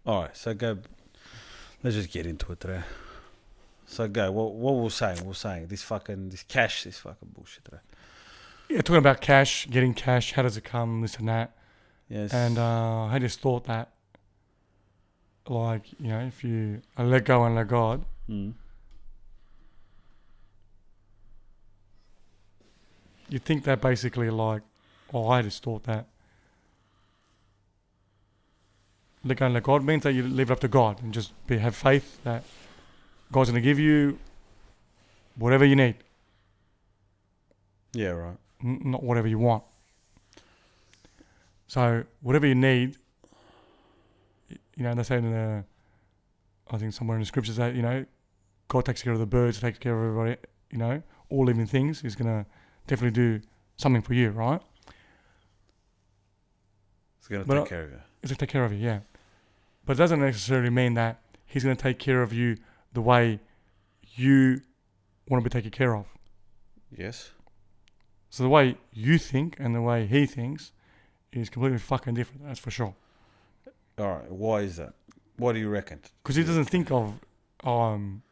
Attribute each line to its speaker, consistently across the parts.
Speaker 1: All right, so go. Let's just get into it today. So go. What we're saying? We're saying this fucking bullshit today.
Speaker 2: Yeah, talking about cash, getting cash, how does it come, this and that.
Speaker 1: Yes.
Speaker 2: And I just thought that, like, you know, if you let go and let God,
Speaker 1: Mm.
Speaker 2: you think that basically, like, I just thought that let go and let God means that you leave it up to God and just have faith that God's going to give you whatever you need,
Speaker 1: Yeah. Right.
Speaker 2: not whatever you want. So whatever you need, you know, they say in the, I think somewhere in the scriptures that, you know, God takes care of the birds, takes care of everybody, you know, all living things. He's going to definitely do something for you, right?
Speaker 1: It's gonna take care of you.
Speaker 2: He's going to take care of you, yeah. But it doesn't necessarily mean that he's going to take care of you the way you want to be taken care of.
Speaker 1: Yes.
Speaker 2: So the way you think and the way he thinks is completely fucking different, that's for sure.
Speaker 1: All right. Why is that? What do you reckon?
Speaker 2: Because he doesn't think of, John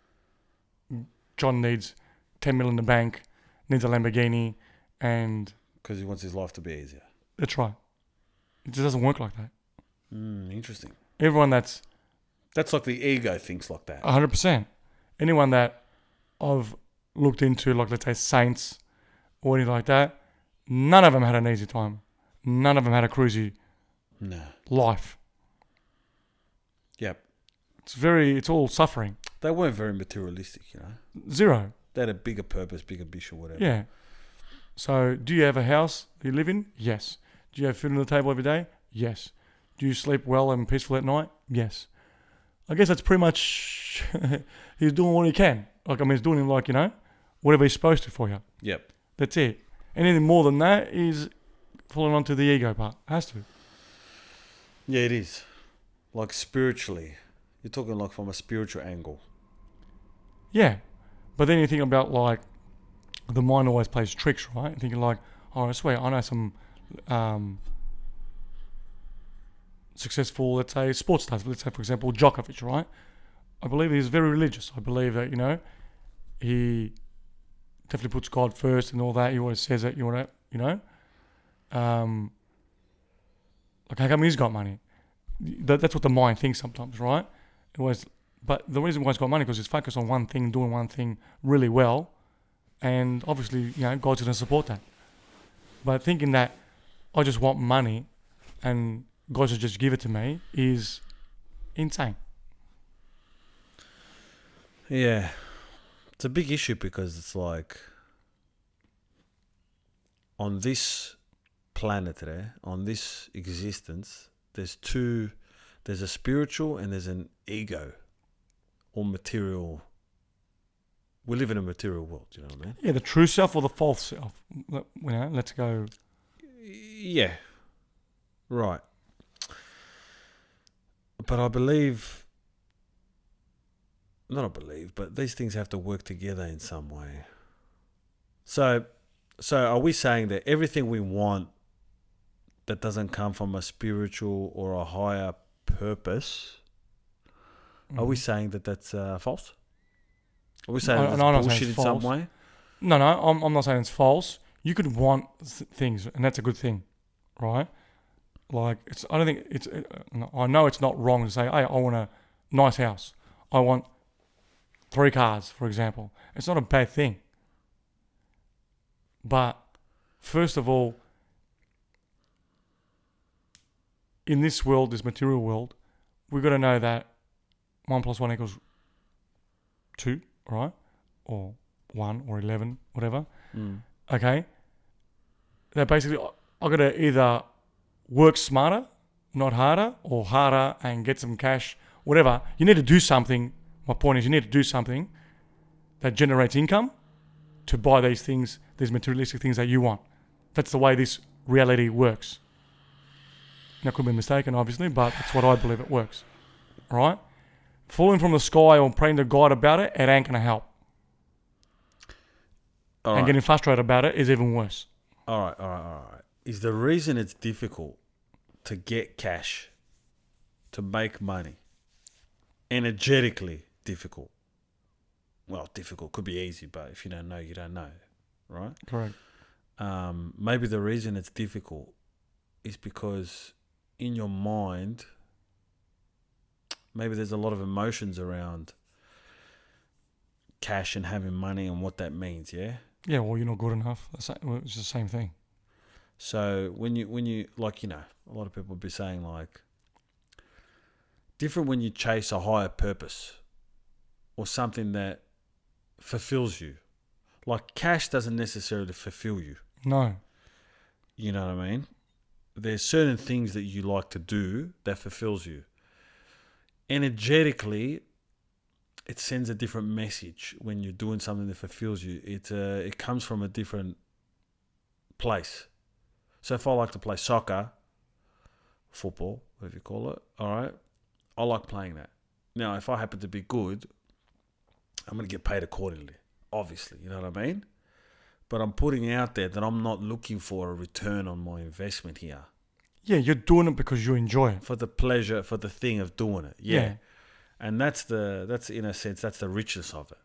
Speaker 2: needs 10 million in the bank, needs a Lamborghini, and...
Speaker 1: Because he wants his life to be easier.
Speaker 2: That's right. It just doesn't work like that.
Speaker 1: Interesting.
Speaker 2: Everyone that's...
Speaker 1: That's like the ego thinks like that.
Speaker 2: 100%. Anyone that I've looked into, like, let's say, saints or anything like that, none of them had an easy time. None of them had a cruisy life.
Speaker 1: Yep.
Speaker 2: It's all suffering.
Speaker 1: They weren't very materialistic, you know.
Speaker 2: Zero.
Speaker 1: They had a bigger purpose, bigger vision, whatever.
Speaker 2: Yeah. So, do you have a house you live in? Yes. Do you have food on the table every day? Yes. Do you sleep well and peaceful at night? Yes. I guess that's pretty much he's doing what he can. Like, I mean, he's doing, like, you know, whatever he's supposed to for you.
Speaker 1: Yep.
Speaker 2: That's it. Anything more than that is falling onto the ego part. Has to.
Speaker 1: Yeah, it is. Like spiritually. You're talking like from a spiritual angle.
Speaker 2: Yeah. But then you think about, like, the mind always plays tricks, right? You're thinking like, oh, I swear, I know some successful, let's say, sports stars. Let's say, for example, Djokovic, right? I believe he's very religious. I believe that, you know, he definitely puts God first and all that. He always says that, you know. Like, how come he's got money? That's what the mind thinks sometimes, right? But the reason why he's got money because he's focused on one thing, doing one thing really well, and obviously, you know, God's going to support that. But thinking that I just want money and God should just give it to me is insane.
Speaker 1: Yeah. It's a big issue because it's like on this planet today, on this existence, there's a spiritual and there's an ego or material. We live in a material world, you know what I mean?
Speaker 2: Yeah, the true self or the false self. You know, let's go.
Speaker 1: Yeah. Right. But I believe, but these things have to work together in some way. So are we saying that everything we want that doesn't come from a spiritual or a higher purpose, are we saying that that's false? Are we saying that's bullshit in some way?
Speaker 2: No, I'm not saying it's false. You could want things, and that's a good thing, right? Like, I don't think it's. I know it's not wrong to say, "Hey, I want a nice house. I want 3 cars," for example. It's not a bad thing. But first of all, in this world, this material world, we've got to know that 1 + 1 = 2, right? Or 1 or 11, whatever. Okay? That basically, I got to either work smarter, not harder, or harder and get some cash, whatever. You need to do something. My point is, you need to do something that generates income to buy these things, these materialistic things that you want. That's the way this reality works. Now, I could be mistaken, obviously, but that's what I believe it works. All right? Falling from the sky or praying to God about it, it ain't going to help.
Speaker 1: All
Speaker 2: and
Speaker 1: right.
Speaker 2: getting frustrated about it is even worse.
Speaker 1: All right. Is the reason it's difficult to get cash, to make money, energetically difficult. Well, difficult could be easy, but if you don't know, you don't know, right?
Speaker 2: Correct.
Speaker 1: Maybe the reason it's difficult is because in your mind, maybe there's a lot of emotions around cash and having money and what that means, yeah?
Speaker 2: Yeah, well, you're not good enough. It's the same thing.
Speaker 1: So when you like, a lot of people would be saying like, different when you chase a higher purpose or something that fulfills you. Like cash doesn't necessarily fulfill you.
Speaker 2: No.
Speaker 1: You know what I mean? There's certain things that you like to do that fulfills you. Energetically, it sends a different message when you're doing something that fulfills you. It comes from a different place. So if I like to play soccer, football, whatever you call it, all right, I like playing that. Now, if I happen to be good, I'm going to get paid accordingly, obviously, you know what I mean? But I'm putting out there that I'm not looking for a return on my investment here.
Speaker 2: Yeah, you're doing it because you enjoy it.
Speaker 1: For the pleasure, for the thing of doing it. Yeah. And that's in a sense, that's the richness of it.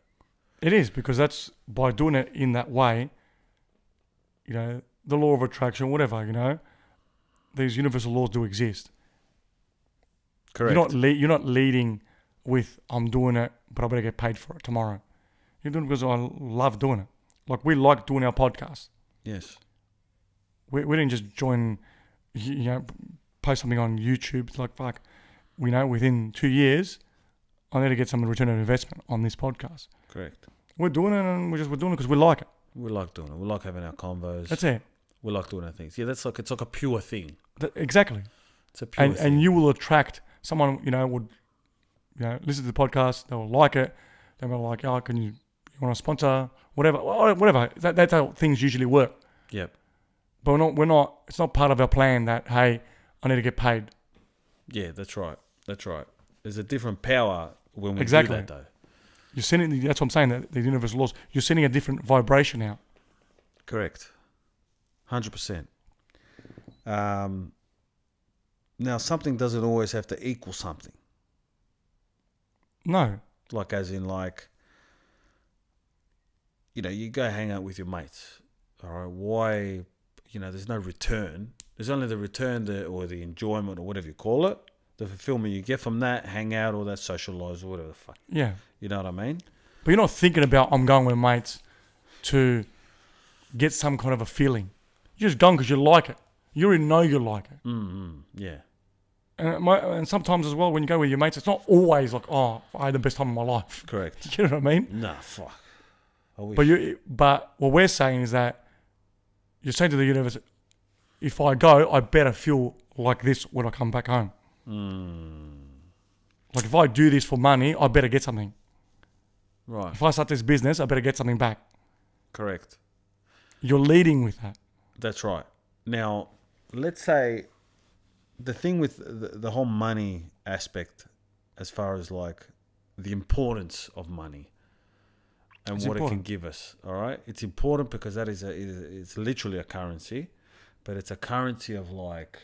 Speaker 2: It is, because that's by doing it in that way, the law of attraction, whatever, these universal laws do exist.
Speaker 1: Correct.
Speaker 2: You're not leading with, I'm doing it, but I better get paid for it tomorrow. You're doing it because I love doing it. Like, we like doing our podcast.
Speaker 1: Yes.
Speaker 2: We didn't just join, post something on YouTube. It's like, fuck, within 2 years, I need to get some return on investment on this podcast.
Speaker 1: Correct.
Speaker 2: We're doing it, and we're doing it because we like it.
Speaker 1: We like doing it. We like having our convos.
Speaker 2: That's it.
Speaker 1: We like doing our things. Yeah, it's like a pure thing.
Speaker 2: Exactly.
Speaker 1: It's a pure thing.
Speaker 2: And you will attract someone, would, listen to the podcast. They will like it. They will like, oh, you want to sponsor, whatever. That's how things usually work.
Speaker 1: Yep.
Speaker 2: But we're not. It's not part of our plan that, hey, I need to get paid.
Speaker 1: Yeah, that's right. There's a different power when we do that, though.
Speaker 2: You're sending. That's what I'm saying. That the universal laws. You're sending a different vibration out.
Speaker 1: Correct. 100%. Now, something doesn't always have to equal something.
Speaker 2: No.
Speaker 1: Like, as in, you go hang out with your mates. All right. Why? There's no return. There's only the return or the enjoyment or whatever you call it. The fulfillment you get from that, hang out or that socialise or whatever the fuck.
Speaker 2: Yeah.
Speaker 1: You know what I mean?
Speaker 2: But you're not thinking about, I'm going with mates to get some kind of a feeling. You're just going because you like it. You already know you like it.
Speaker 1: Yeah.
Speaker 2: And sometimes as well, when you go with your mates, it's not always like, oh, I had the best time of my life.
Speaker 1: Correct.
Speaker 2: You know what I mean?
Speaker 1: Nah, fuck. I wish.
Speaker 2: But what we're saying is that you're saying to the universe, if I go, I better feel like this when I come back home. Like, if I do this for money, I better get something.
Speaker 1: Right.
Speaker 2: If I start this business, I better get something back.
Speaker 1: Correct.
Speaker 2: You're leading with that.
Speaker 1: That's right. Now, let's say the thing with the whole money aspect, as far as like the importance of money and
Speaker 2: it's
Speaker 1: what
Speaker 2: important.
Speaker 1: it can give us. All right. It's important because that it's literally a currency, but it's a currency of like,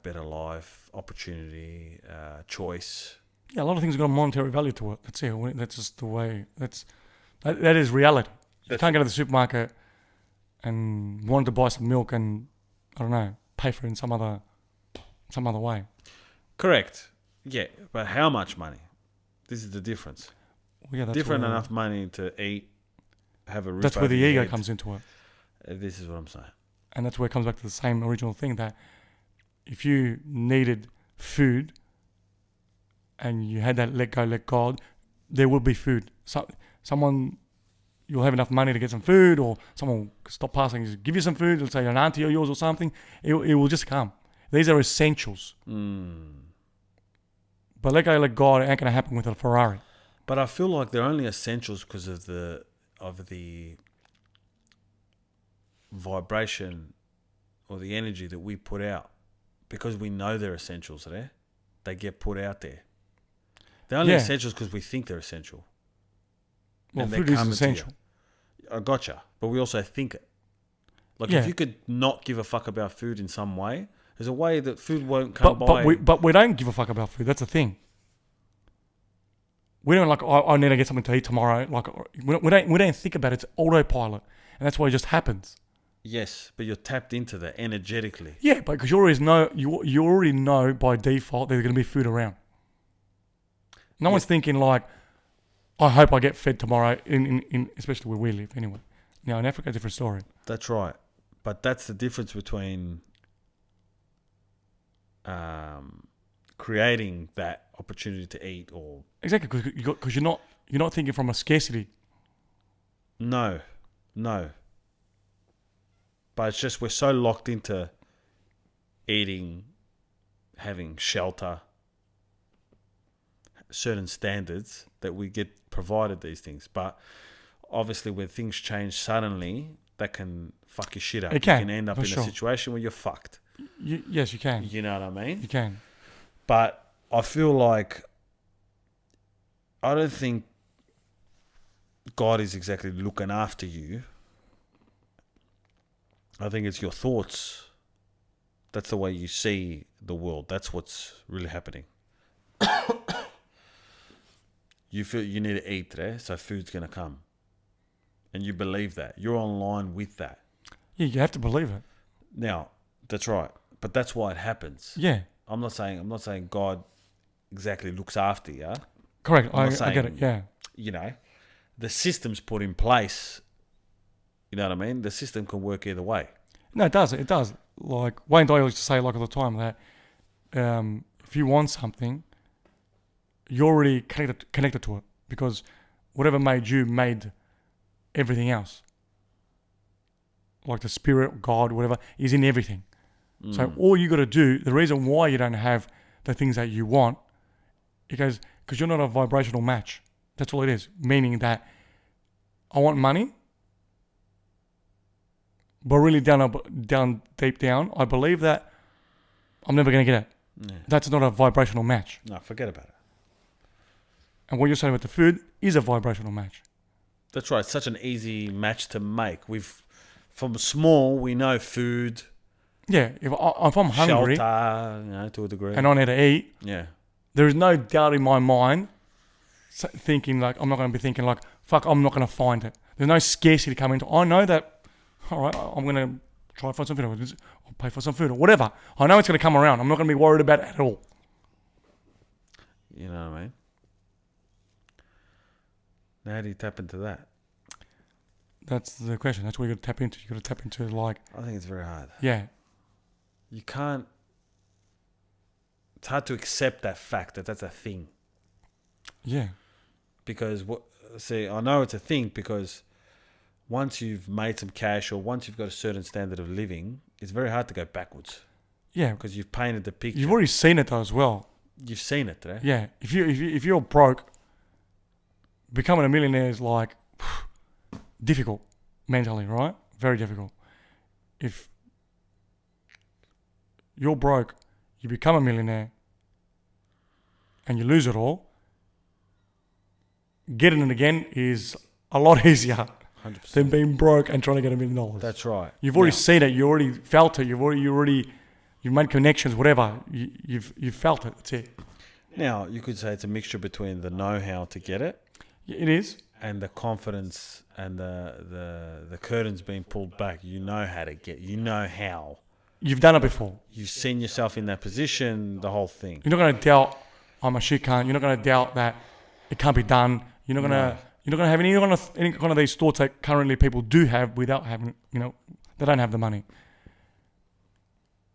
Speaker 1: better life, opportunity, choice.
Speaker 2: Yeah, a lot of things have got a monetary value to it. That's it. That's just the way. That is reality. You can't go to the supermarket and want to buy some milk and, I don't know, pay for it in some other way.
Speaker 1: Correct. Yeah, but how much money? This is the difference.
Speaker 2: Well, yeah, that's
Speaker 1: different enough money to eat, have a roof.
Speaker 2: That's where the
Speaker 1: your
Speaker 2: ego
Speaker 1: head.
Speaker 2: comes into it.
Speaker 1: This is what I'm saying.
Speaker 2: And that's where it comes back to the same original thing, that if you needed food and you had that let go, let God, there will be food. Someone, you'll have enough money to get some food, or someone will stop passing, just give you some food, let's say an auntie of yours or something, it will just come. These are essentials. But let go, let God, it ain't going to happen with a Ferrari.
Speaker 1: But I feel like they're only essentials because of the vibration or the energy that we put out, because we know they're essentials there. They get put out there. They're only essentials because we think they're essential.
Speaker 2: Well, food is essential.
Speaker 1: I gotcha. But we also think it. Like, if you could not give a fuck about food in some way, there's a way that food won't come by.
Speaker 2: But we don't give a fuck about food. That's the thing. We don't I need to get something to eat tomorrow. Like we don't think about it. It's autopilot, and that's why it just happens.
Speaker 1: Yes, but you're tapped into that energetically.
Speaker 2: Yeah, but because you already know by default there's going to be food around. No one's thinking like, I hope I get fed tomorrow. In especially where we live anyway. Now in Africa, different story.
Speaker 1: That's right. But that's the difference between creating that opportunity to eat or...
Speaker 2: Exactly, because you're not thinking from a scarcity.
Speaker 1: No. But it's just we're so locked into eating, having shelter, certain standards that we get provided these things. But obviously when things change suddenly, that can fuck your shit up.
Speaker 2: It can,
Speaker 1: you can end up in
Speaker 2: sure.
Speaker 1: a situation where you're fucked.
Speaker 2: Yes, you can.
Speaker 1: You know what I mean?
Speaker 2: You can.
Speaker 1: But I feel like I don't think God is exactly looking after you. I think it's your thoughts. That's the way you see the world. That's what's really happening. You feel you need to eat today, so food's going to come. And you believe that. You're online with that.
Speaker 2: Yeah, you have to believe it.
Speaker 1: Now, that's right. But that's why it happens.
Speaker 2: Yeah.
Speaker 1: I'm not saying God exactly looks after you.
Speaker 2: Correct. I
Speaker 1: saying,
Speaker 2: get it. Yeah.
Speaker 1: You know, the system's put in place. You know what I mean? The system can work either way.
Speaker 2: No, it does. It does. Like Wayne Dyer used to say, like all the time, that if you want something, you're already connected to it, because whatever made you made everything else. Like the spirit, God, whatever, is in everything. So all you got to do, the reason why you don't have the things that you want, because you're not a vibrational match. That's all it is. Meaning that I want money, but really deep down, I believe that I'm never going to get it.
Speaker 1: Yeah.
Speaker 2: That's not a vibrational match.
Speaker 1: No, forget about it.
Speaker 2: And what you're saying about the food is a vibrational match.
Speaker 1: That's right. It's such an easy match to make. From small, we know food.
Speaker 2: Yeah, if I'm hungry,
Speaker 1: shelter, to a degree,
Speaker 2: and I need to eat,
Speaker 1: yeah,
Speaker 2: there is no doubt in my mind thinking like, I'm not going to be thinking like, fuck, I'm not going to find it. There's no scarcity coming into. I know that. All right, I'm going to try to find some food. I'll pay for some food or whatever. I know it's going to come around. I'm not going to be worried about it at all.
Speaker 1: You know what I mean? Now, how do you tap into that?
Speaker 2: That's the question. That's what you got to tap into. You got to tap into like.
Speaker 1: I think it's very hard.
Speaker 2: Yeah.
Speaker 1: You can't. It's hard to accept that fact that that's a thing.
Speaker 2: Yeah.
Speaker 1: Because I know it's a thing because once you've made some cash or once you've got a certain standard of living, it's very hard to go backwards.
Speaker 2: Yeah.
Speaker 1: Because you've painted the picture.
Speaker 2: You've already seen it though as well.
Speaker 1: You've seen it, right?
Speaker 2: Yeah. If you're broke, becoming a millionaire is like difficult mentally, right? Very difficult. If you're broke, you become a millionaire, and you lose it all, getting it again is a lot easier
Speaker 1: 100%.
Speaker 2: than being broke and trying to get $1 million.
Speaker 1: That's right.
Speaker 2: You've already seen it. You already felt it. You've made connections. Whatever. You've felt it. That's it.
Speaker 1: Now you could say it's a mixture between the know-how to get it.
Speaker 2: It is.
Speaker 1: And the confidence and the curtains being pulled back. You know how to get. You know how.
Speaker 2: You've done it before.
Speaker 1: You've seen yourself in that position. The whole thing.
Speaker 2: You're not going to doubt I'm a shit cunt. You're not going to doubt that it can't be done. You're not going to. You're not going to have any kind of these thoughts that currently people do have without having. They don't have the money.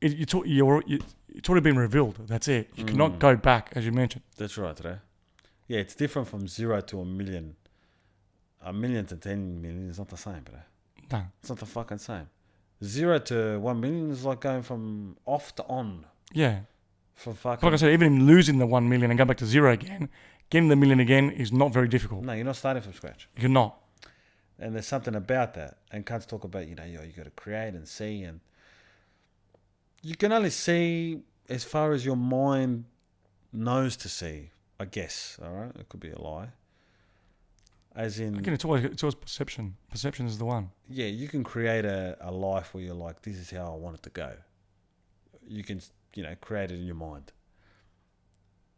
Speaker 2: It's already been revealed. That's it. You cannot go back, as you mentioned.
Speaker 1: That's right, today. Yeah, it's different from 0 to 1 million. 1 million to 10 million is not the same, bro.
Speaker 2: No.
Speaker 1: It's not the fucking same. 0 to 1 million is like going from off to on.
Speaker 2: Yeah.
Speaker 1: For fucking.
Speaker 2: Like I said, even losing the 1 million and going back to 0 again, getting the million again is not very difficult.
Speaker 1: No, you're not starting from scratch.
Speaker 2: You're not.
Speaker 1: And there's something about that. And cunts talk about, you got to create and see. And you can only see as far as your mind knows to see, I guess. All right? It could be a lie. As in...
Speaker 2: Again, it's always perception. Perception is the one.
Speaker 1: Yeah, you can create a life where you're like, this is how I want it to go. You can, create it in your mind.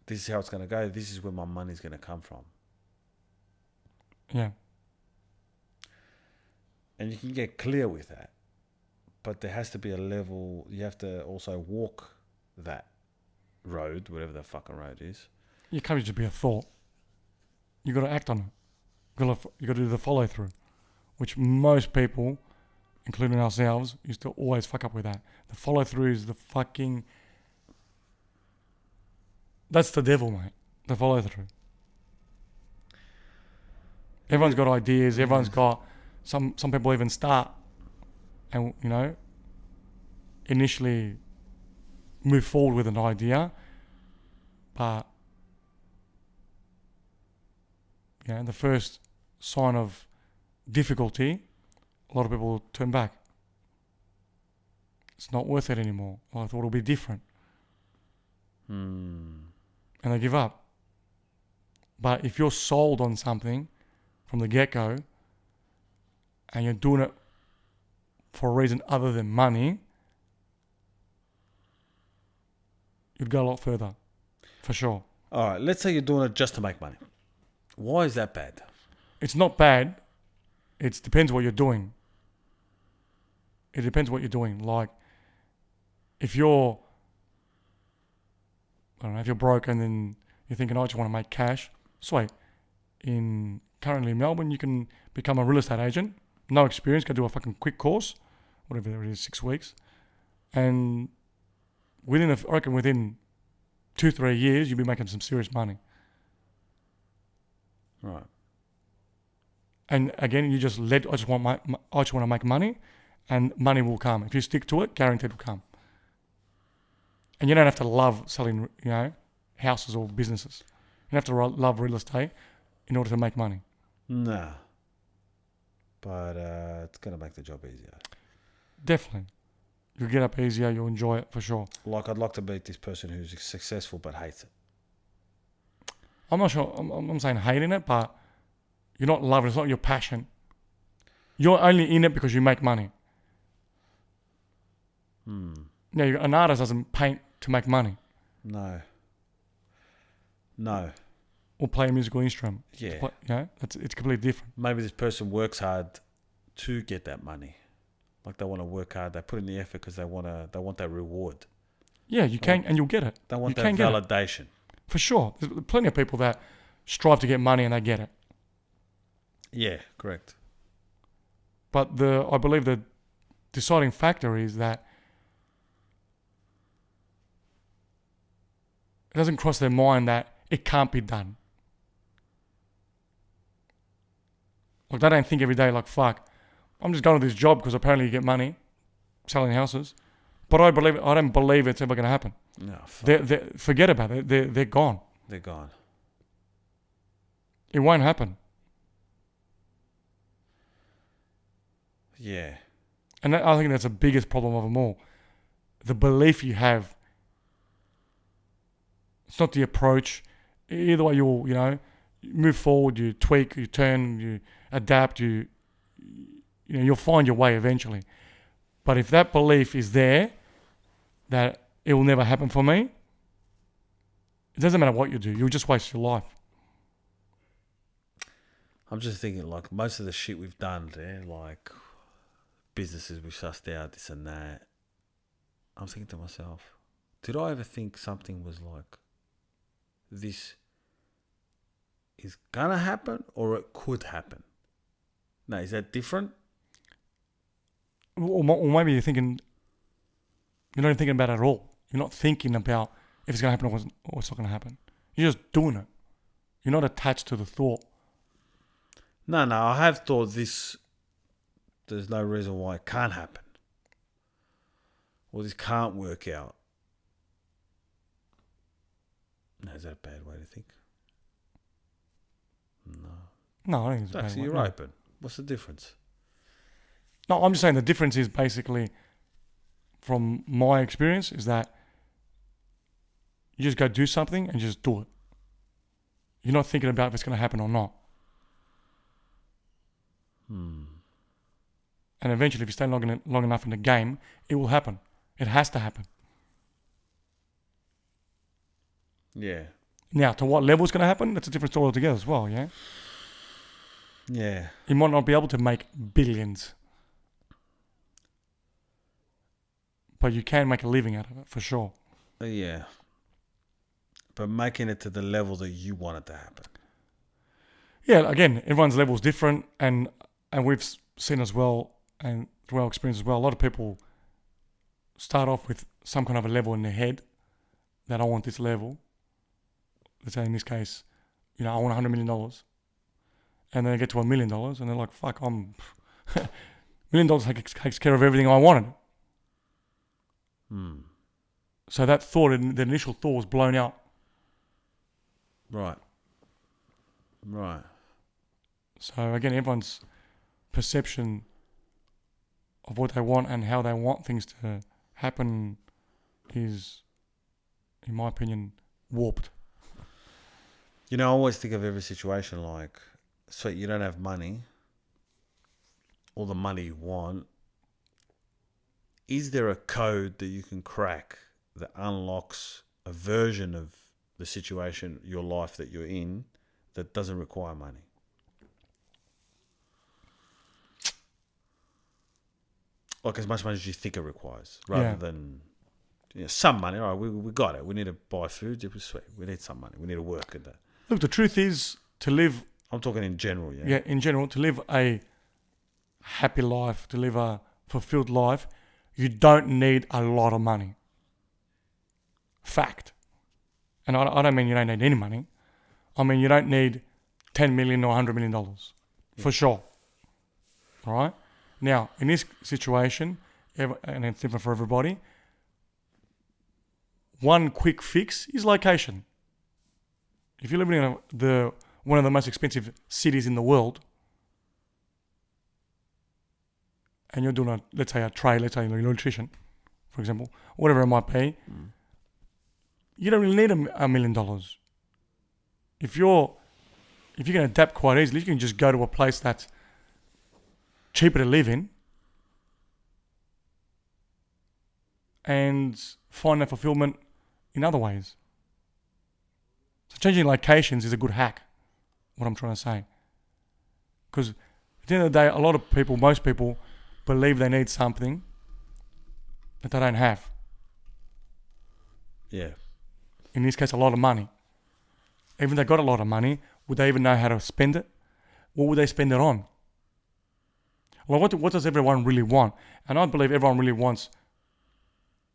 Speaker 1: This is how it's going to go. This is where my money's going to come from.
Speaker 2: Yeah.
Speaker 1: And you can get clear with that. But there has to be a level, you have to also walk that road, whatever the fucking road is.
Speaker 2: You can't just be a thought. You got to act on it. You got to do the follow through, which most people, including ourselves, used to always fuck up with that. The follow through is the fucking. That's the devil, mate. The follow through. Everyone's got ideas. Everyone's got some people even start, and initially move forward with an idea, but the first sign of difficulty, a lot of people turn back. It's not worth it anymore. I thought it'll be different. And they give up. But if you're sold on something from the get-go and you're doing it for a reason other than money, you'd go a lot further, for sure.
Speaker 1: All right, let's say you're doing it just to make money. Why is that bad?
Speaker 2: It's not bad. It depends what you're doing. It depends what you're doing. Like, if you're broke and then you're thinking, I just want to make cash, sweet. Currently in Melbourne, you can become a real estate agent. No experience, go do a fucking quick course, whatever it is, 6 weeks. And within 2-3 years, you'll be making some serious money.
Speaker 1: Right.
Speaker 2: And again, I just want to make money, and money will come. If you stick to it, guaranteed will come. And you don't have to love selling, houses or businesses. You don't have to love real estate in order to make money.
Speaker 1: Nah. But it's going to make the job easier.
Speaker 2: Definitely. You'll get up easier, you'll enjoy it for sure.
Speaker 1: Like, I'd like to meet this person who's successful but hates it.
Speaker 2: I'm not sure, I'm saying hating it, but you're not loving it, it's not your passion. You're only in it because you make money. Now, an artist doesn't paint to make money.
Speaker 1: No.
Speaker 2: Or play a musical instrument.
Speaker 1: Yeah.
Speaker 2: It's completely different.
Speaker 1: Maybe this person works hard to get that money. Like, they want to work hard, they put in the effort because they want that reward.
Speaker 2: Yeah, you can, and you'll get it.
Speaker 1: They want that validation.
Speaker 2: For sure. There's plenty of people that strive to get money and they get it.
Speaker 1: Yeah, correct.
Speaker 2: But I believe the deciding factor is that it doesn't cross their mind that it can't be done. Like, they don't think every day, like, fuck, I'm just going to this job because apparently you get money selling houses. But I don't believe it's ever going to happen.
Speaker 1: No, fuck.
Speaker 2: Forget about it. They're gone.
Speaker 1: They're gone.
Speaker 2: It won't happen.
Speaker 1: Yeah.
Speaker 2: And I think that's the biggest problem of them all. The belief you have. It's not the approach. Either way, you'll, move forward, you tweak, you turn, you adapt, you'll find your way eventually. But if that belief is there, that it will never happen for me, it doesn't matter what you do. You'll just waste your life.
Speaker 1: I'm just thinking, like, most of the shit we've done there, like businesses we've sussed out, this and that. I'm thinking to myself, did I ever think something was like, this is gonna happen or it could happen? No, is that different?
Speaker 2: Or maybe you're not even thinking about it at all. You're not thinking about if it's going to happen or it's not going to happen. You're just doing it. You're not attached to the thought.
Speaker 1: No, I have thought this, there's no reason why it can't happen. Or this can't work out. No, is that a bad way to think?
Speaker 2: No, I think it's a bad way.
Speaker 1: Actually, you're open. What's the difference?
Speaker 2: No, I'm just saying the difference is basically, from my experience, is that you just go do something and just do it. You're not thinking about if it's going to happen or not. And eventually, if you stay long enough in the game, it will happen. It has to happen.
Speaker 1: Yeah.
Speaker 2: Now, to what level it's going to happen, that's a different story altogether as well, yeah?
Speaker 1: Yeah.
Speaker 2: You might not be able to make billions, but you can make a living out of it for sure.
Speaker 1: Yeah. But making it to the level that you want it to happen.
Speaker 2: Yeah, again, everyone's level is different, and we've seen as well, and through our experience as well, a lot of people start off with some kind of a level in their head that I want this level. Let's say in this case, I want $100 million. And then they get to $1 million and they're like, fuck, $1 million takes care of everything I wanted. So that thought, the initial thought was blown out.
Speaker 1: Right.
Speaker 2: So again, everyone's perception of what they want and how they want things to happen is, in my opinion, warped.
Speaker 1: I always think of every situation like, so you don't have money, all the money you want. Is there a code that you can crack that unlocks a version of the situation, your life that you're in, that doesn't require money? Like as much money as you think it requires, rather than some money. All right, we got it. We need to buy food. Sweet. We need some money. We need to work at that.
Speaker 2: Look, the truth is, to live...
Speaker 1: I'm talking in general, yeah?
Speaker 2: Yeah, in general, to live a happy life, to live a fulfilled life, you don't need a lot of money. Fact. And I don't mean you don't need any money. I mean you don't need $10 million or $100 million. For sure. All right? Now, in this situation, and it's different for everybody, one quick fix is location. If you're living in one of the most expensive cities in the world, and you're doing let's say a trade, let's say electrician, for example, whatever it might be, you don't really need $1 million. If you can adapt quite easily, you can just go to a place that's cheaper to live in and find that fulfillment in other ways. So changing locations is a good hack, what I'm trying to say. Because at the end of the day, a lot of people, most people, believe they need something that they don't have.
Speaker 1: Yeah.
Speaker 2: In this case, a lot of money. Even if they got a lot of money, would they even know how to spend it? What would they spend it on? Well, what does everyone really want? And I believe everyone really wants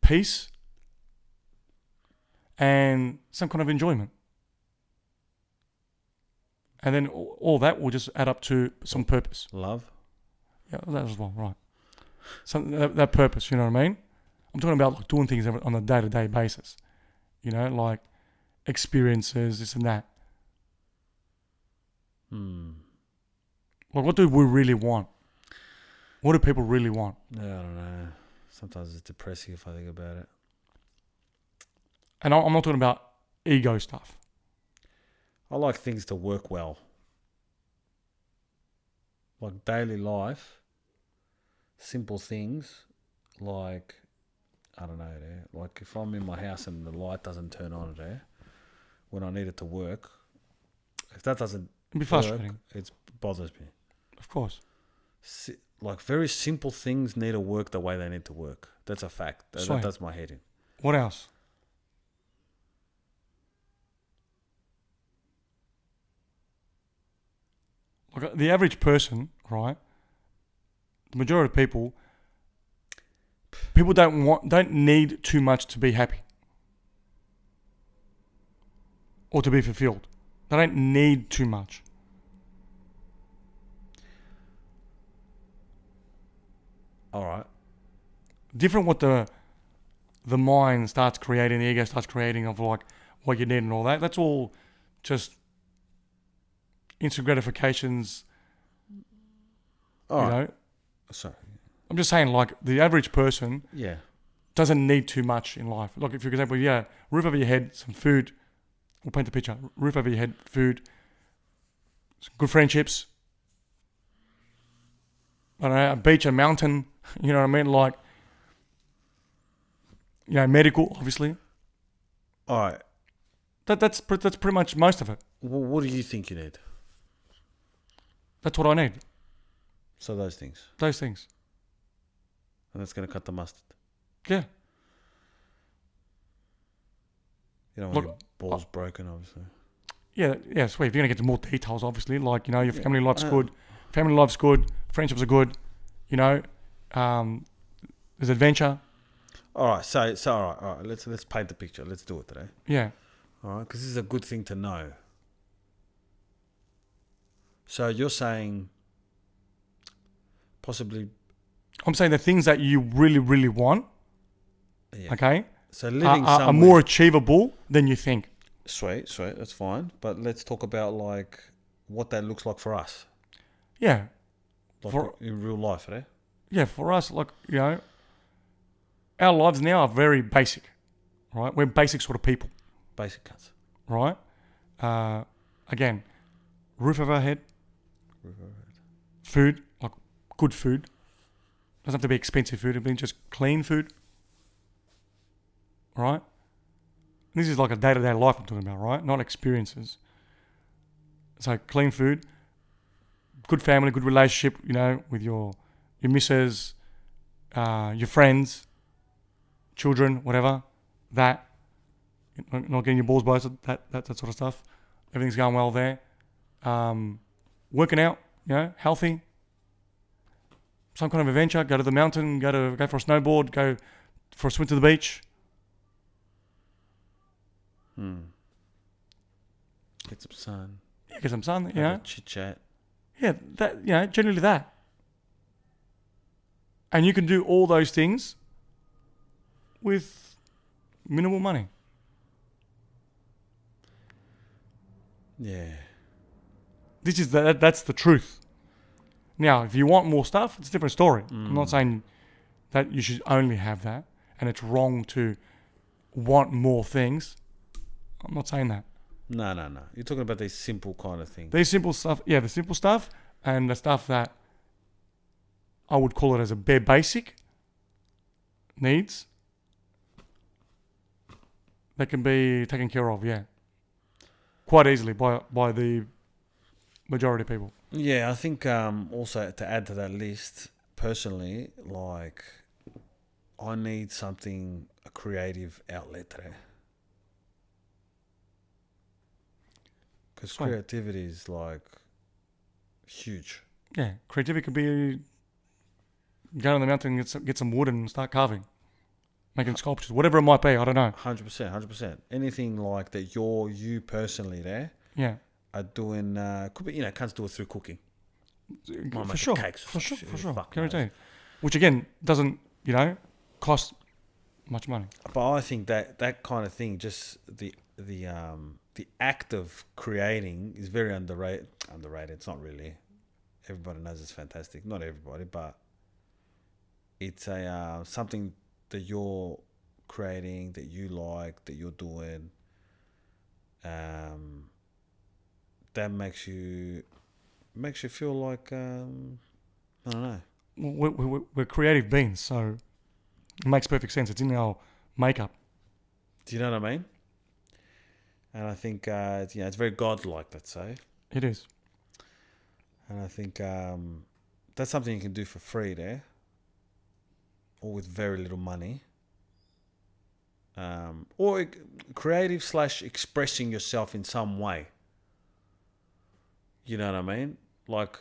Speaker 2: peace and some kind of enjoyment. And then all that will just add up to some purpose.
Speaker 1: Love?
Speaker 2: Yeah, that as well, right. That purpose, you know what I mean? I'm talking about like doing things on a day-to-day basis. Like experiences, this and that. Like, what do we really want? What do people really want?
Speaker 1: Yeah, I don't know. Sometimes it's depressing if I think about it.
Speaker 2: And I'm not talking about ego stuff.
Speaker 1: I like things to work well. Like daily life, simple things like, I don't know, like if I'm in my house and the light doesn't turn on there when I need it to work, if that doesn't
Speaker 2: It'd be frustrating.
Speaker 1: work, it bothers me.
Speaker 2: Of course.
Speaker 1: Like very simple things need to work the way they need to work. That's a fact. That's my heading.
Speaker 2: What else? Like the average person, right? The majority of people don't need too much to be happy or to be fulfilled. They don't need too much.
Speaker 1: All right.
Speaker 2: Different what the mind starts creating, the ego starts creating of like what you need and all that. That's all just instant gratifications.
Speaker 1: All right.
Speaker 2: Know.
Speaker 1: Sorry.
Speaker 2: I'm just saying, like the average person doesn't need too much in life. Like if, for example, roof over your head, some food. We'll paint the picture. Roof over your head, food, some good friendships. I don't know, a beach, a mountain. You know what I mean? Like, medical, obviously.
Speaker 1: All right.
Speaker 2: That's pretty much most of it.
Speaker 1: Well, what do you think you need?
Speaker 2: That's what I need.
Speaker 1: So those things.
Speaker 2: Those things.
Speaker 1: And that's going to cut the mustard.
Speaker 2: Yeah.
Speaker 1: You don't want your balls broken, obviously.
Speaker 2: Yeah, sweet. If you're going to get to more details, obviously, like, your family life's good. Family life's good. Friendships are good. There's adventure.
Speaker 1: All right. So all right. Let's paint the picture. Let's do it today.
Speaker 2: Yeah.
Speaker 1: All right. Because this is a good thing to know. So you're saying possibly...
Speaker 2: I'm saying the things that you really, really want, okay,
Speaker 1: So living
Speaker 2: are more achievable than you think.
Speaker 1: Sweet. That's fine. But let's talk about, like, what that looks like for us.
Speaker 2: Yeah.
Speaker 1: Like in real life, eh?
Speaker 2: Yeah, for us, like, our lives now are very basic, right? We're basic sort of people,
Speaker 1: Basic cuts.
Speaker 2: right? Again, roof over our head, food, like good food. Doesn't have to be expensive food. It can be just clean food, right? This is like a day-to-day life I'm talking about, right? Not experiences. So clean food, good family, good relationship, with your missus, your friends, children, whatever. That, not getting your balls busted, that sort of stuff. Everything's going well there. Working out, healthy. Some kind of adventure. Go to the mountain. Go for a snowboard. Go for a swim to the beach.
Speaker 1: Get some sun.
Speaker 2: Yeah, get some sun.
Speaker 1: Chit chat.
Speaker 2: Yeah, that generally that. And you can do all those things with minimal money.
Speaker 1: Yeah.
Speaker 2: That's the truth. Now, if you want more stuff, it's a different story. I'm not saying that you should only have that, and it's wrong to want more things. I'm not saying that.
Speaker 1: No. You're talking about these simple kind of things.
Speaker 2: These simple stuff, the simple stuff, and the stuff that I would call it as a bare basic needs that can be taken care of, quite easily by the majority of people.
Speaker 1: Yeah, I think also to add to that list, personally, like, I need a creative outlet today. Because creativity is, like, huge.
Speaker 2: Yeah, creativity could be go on the mountain and get some wood and start carving, making sculptures, whatever it might be. I don't know.
Speaker 1: 100%. Anything like that you personally there are doing, could be, cunts do it through cooking.
Speaker 2: For sure.
Speaker 1: Cakes,
Speaker 2: For sure.
Speaker 1: fuck
Speaker 2: Guarantee.
Speaker 1: knows.
Speaker 2: Which again doesn't, cost much money.
Speaker 1: But I think that kind of thing, just the act of creating is very underrated. It's not really. Everybody knows it's fantastic. Not everybody, but it's a something that you're creating, that you like, that you're doing. That makes you feel like I don't know.
Speaker 2: We're creative beings, so it makes perfect sense. It's in our makeup.
Speaker 1: Do you know what I mean? And I think it's very godlike, let's say.
Speaker 2: It is.
Speaker 1: And I think that's something you can do for free there, or with very little money. Or creative / expressing yourself in some way. You know what I mean? Like,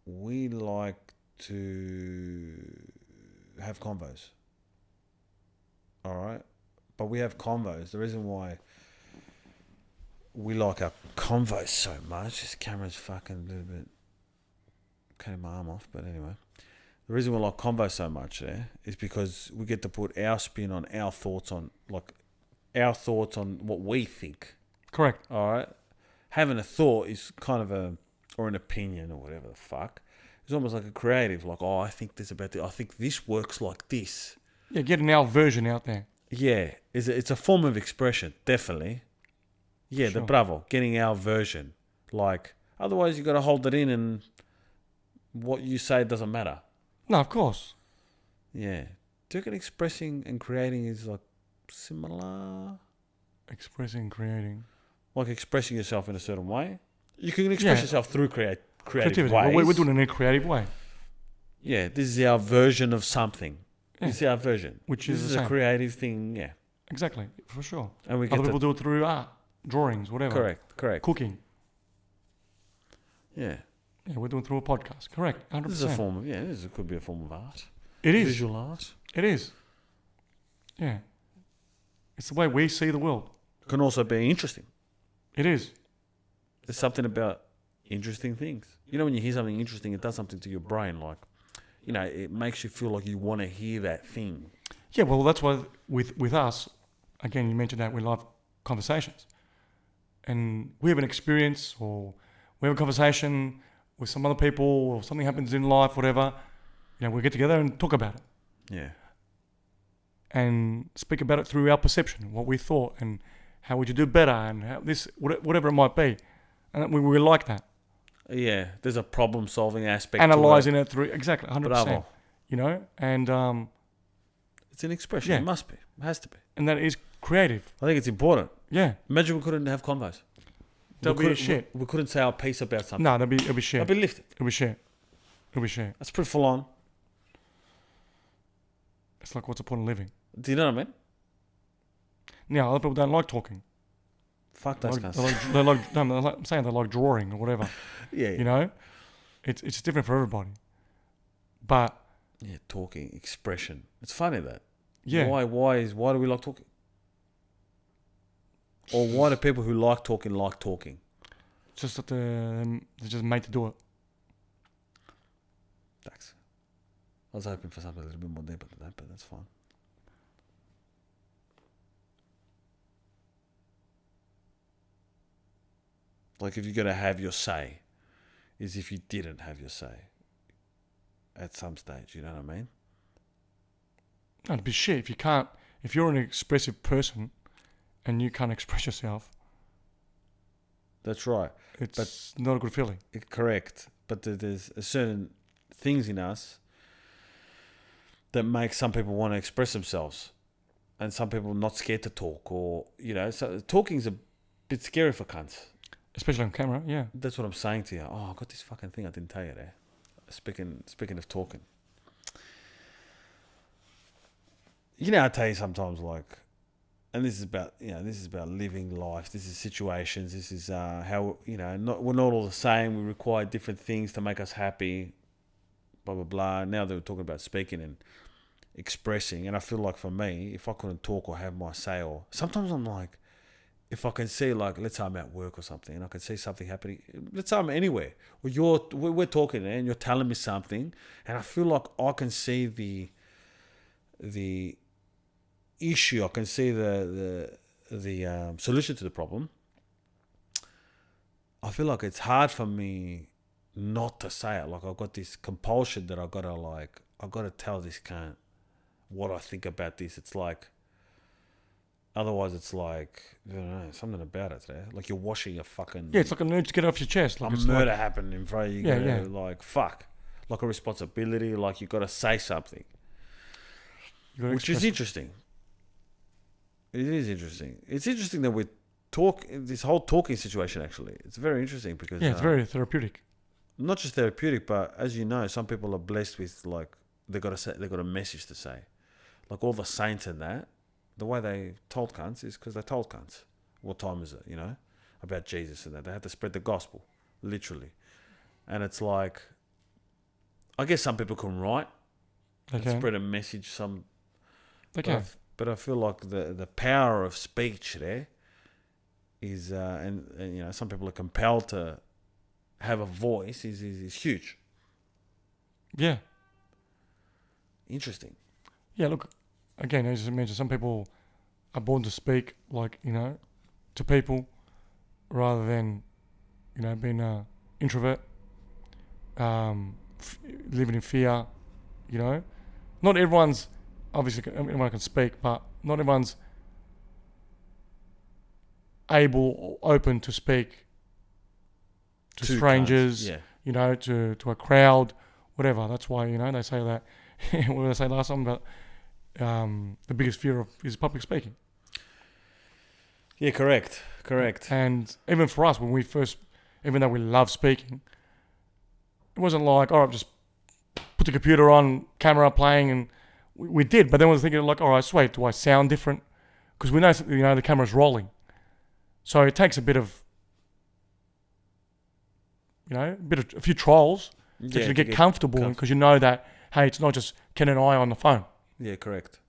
Speaker 1: we like to have convos. All right? But we have convos. The reason why we like our convos so much, this camera's fucking a little bit cutting my arm off, but anyway. The reason we like convos so much there is because we get to put our spin on our thoughts on what we think.
Speaker 2: Correct.
Speaker 1: All right? Having a thought is kind of or an opinion or whatever the fuck. It's almost like a creative, like, I think I think this works like this.
Speaker 2: Yeah, getting our version out there.
Speaker 1: Yeah, it's a form of expression, definitely. Yeah,
Speaker 2: Sure.
Speaker 1: the bravo, getting our version. Like, otherwise you got to hold it in and what you say doesn't matter.
Speaker 2: No, of course.
Speaker 1: Yeah. Do you reckon expressing and creating is like similar?
Speaker 2: Expressing, creating.
Speaker 1: like expressing yourself in a certain way. You can express yourself through creative ways.
Speaker 2: Well, we're doing it in a creative way.
Speaker 1: Yeah, this is our version of something.
Speaker 2: Yeah.
Speaker 1: This is our version.
Speaker 2: Which
Speaker 1: this
Speaker 2: is
Speaker 1: is
Speaker 2: the
Speaker 1: a
Speaker 2: same.
Speaker 1: creative thing, yeah.
Speaker 2: Exactly, for sure.
Speaker 1: And we get
Speaker 2: Other people do it through art, drawings, whatever.
Speaker 1: correct.
Speaker 2: Cooking.
Speaker 1: Yeah.
Speaker 2: Yeah, we're doing it through a podcast. Correct, 100%.
Speaker 1: This is a form of, could be a form of art.
Speaker 2: It is.
Speaker 1: Visual art.
Speaker 2: It is. Yeah. It's the way we see the world.
Speaker 1: Can also be interesting.
Speaker 2: It is.
Speaker 1: There's something about interesting things. You know, when you hear something interesting, it does something to your brain. Like, you know, it makes you feel like you want to hear that thing.
Speaker 2: Yeah, well, that's why with us, again, you mentioned that we love conversations. And we have an experience or we have a conversation with some other people or something happens in life, whatever. You know, we get together and talk about it.
Speaker 1: Yeah.
Speaker 2: And speak about it through our perception, what we thought and how would you do better and how this, whatever it might be. And we like that.
Speaker 1: Yeah, there's a problem-solving aspect
Speaker 2: Analysing
Speaker 1: to
Speaker 2: it through, exactly, 100%.
Speaker 1: Bravo.
Speaker 2: You know, and...
Speaker 1: it's an expression.
Speaker 2: Yeah.
Speaker 1: It must be. It has to be.
Speaker 2: and that is creative.
Speaker 1: I think it's important.
Speaker 2: Yeah.
Speaker 1: Imagine we couldn't have convos.
Speaker 2: That'd be shit.
Speaker 1: We couldn't say our piece about something.
Speaker 2: No, it'll be shit.
Speaker 1: It'd be lifted.
Speaker 2: It'll be shit. It'll be shit.
Speaker 1: That's pretty full on.
Speaker 2: It's like, what's the point of living?
Speaker 1: Do you know what I mean?
Speaker 2: Now, other people don't like talking.
Speaker 1: Fuck those guys.
Speaker 2: I'm saying they like drawing or whatever.
Speaker 1: Yeah.
Speaker 2: You know? It's different for everybody. But...
Speaker 1: yeah, talking, expression. It's funny that.
Speaker 2: Yeah.
Speaker 1: Why do we like talking? Or why do people who like talking like talking?
Speaker 2: Just that they're just made to do it.
Speaker 1: Thanks. I was hoping for something a little bit more deeper than that, but that's fine. Like if you're going to have your say, is if you didn't have your say at some stage, you know what I mean?
Speaker 2: No, it'd be shit if you can't... If you're an expressive person and you can't express yourself...
Speaker 1: That's right.
Speaker 2: It's not a good feeling.
Speaker 1: Correct. But there's certain things in us that make some people want to express themselves and some people not scared to talk, or, you know, so talking's a bit scary for cunts.
Speaker 2: Especially on camera, yeah.
Speaker 1: That's what I'm saying to you. Oh, I got this fucking thing I didn't tell you there. Speaking of talking. You know, I tell you sometimes, like, and this is about living life. This is situations. This is how, you know, we're not all the same. We require different things to make us happy, blah, blah, blah. Now they were talking about speaking and expressing. And I feel like for me, if I couldn't talk or have my say, or sometimes I'm like, if I can see, like, let's say I'm at work or something and I can see something happening, let's say I'm anywhere, or we're talking and you're telling me something, and I feel like I can see the issue, I can see the solution to the problem. I feel like it's hard for me not to say it. Like, I've got this compulsion that I've got to tell this cunt what I think about this. It's like, otherwise it's like, I don't know, something about it there. Like you're washing your fucking...
Speaker 2: Yeah, it's like a need to get it off your chest. Like
Speaker 1: a murder happened in front of you.
Speaker 2: Yeah.
Speaker 1: Like, fuck. Like a responsibility. Like you've got to say something. Which is interesting. It is interesting. It's interesting that we talk, this whole talking situation actually. It's very interesting because...
Speaker 2: yeah, it's very therapeutic.
Speaker 1: Not just therapeutic, but as you know, some people are blessed with, like, they've got a message to say. Like all the saints and that, the way they told cunts is because they told cunts. What time is it, you know? About Jesus and that. They had to spread the gospel, literally. And it's like, I guess some people can write and spread a message.
Speaker 2: They can.
Speaker 1: But I feel like the power of speech there is, and you know, some people are compelled to have a voice is huge.
Speaker 2: Yeah.
Speaker 1: Interesting.
Speaker 2: Yeah, look, again, as I mentioned, some people are born to speak, like, you know, to people rather than, you know, being an introvert, living in fear, you know. Not everyone's, obviously, everyone can speak, but not everyone's able or open to speak to strangers, you know, to a crowd, whatever. That's why, you know, they say that, what did I say last time about the biggest fear of is public speaking.
Speaker 1: Yeah, correct. Correct.
Speaker 2: And even for us, when we first, even though we love speaking, it wasn't like, all right, just put the computer on, camera playing, and we did. But then we were thinking like, all right, sweet, do I sound different? Because we know, the camera's rolling. So it takes a bit of, a few trials to
Speaker 1: Yeah,
Speaker 2: actually
Speaker 1: to
Speaker 2: get comfortable,
Speaker 1: comf-
Speaker 2: because you know that, hey, it's not just Ken and I on the phone.
Speaker 1: Yeah, correct.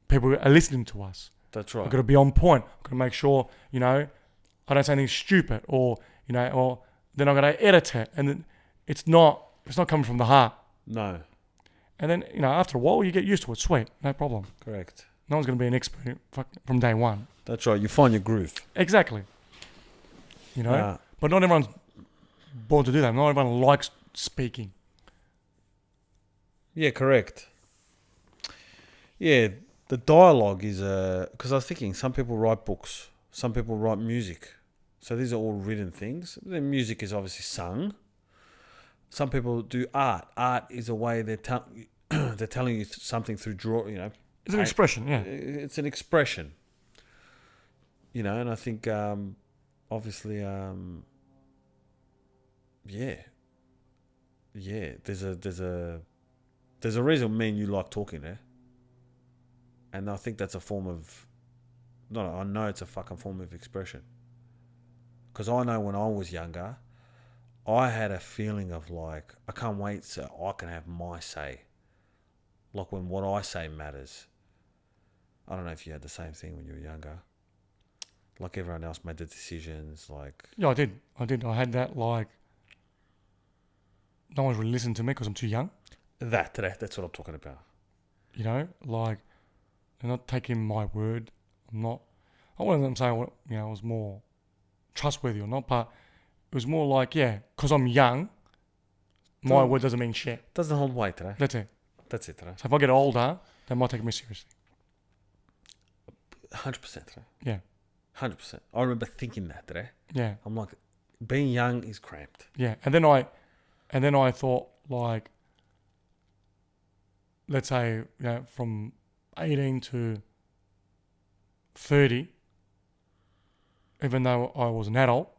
Speaker 2: People are listening to us.
Speaker 1: That's
Speaker 2: I've
Speaker 1: right.
Speaker 2: got to be on point. I've got to make sure, I don't say anything stupid, or then I've got to edit it, and then it's not coming from the heart.
Speaker 1: No,
Speaker 2: And then after a while you get used to it. Sweet, no problem.
Speaker 1: correct.
Speaker 2: No one's going to be an expert from day one.
Speaker 1: That's right. You find your groove.
Speaker 2: Exactly.
Speaker 1: Uh,
Speaker 2: But not everyone's born to do that. Not everyone likes speaking.
Speaker 1: yeah, correct. Yeah, the dialogue is because I was thinking some people write books, some people write music. So these are all written things. The music is obviously sung. Some people do art. Art is a way they're telling you something through draw.
Speaker 2: It's an expression, yeah.
Speaker 1: It's an expression. And I think obviously, yeah. There's a reason me and you like talking there, and I think that's a form of. No, I know it's a fucking form of expression. Because I know when I was younger, I had a feeling of like, I can't wait so I can have my say. Like when what I say matters. I don't know if you had the same thing when you were younger. Like everyone else made the decisions, like...
Speaker 2: Yeah, I did. I had that, like, no one's really listening to me because I'm too young.
Speaker 1: That's what I'm talking about.
Speaker 2: Like, they're not taking my word. I wouldn't say, I was more trustworthy or not, but it was more like, because I'm young, my word doesn't mean shit.
Speaker 1: Doesn't hold weight, right?
Speaker 2: That's it.
Speaker 1: That's it, right?
Speaker 2: So if I get older, they might take me seriously.
Speaker 1: 100%, right?
Speaker 2: Yeah.
Speaker 1: 100%. I remember thinking that, right?
Speaker 2: Yeah.
Speaker 1: I'm like, being young is cramped.
Speaker 2: Yeah. And then I thought, like, let's say, from 18 to 30, even though I was an adult,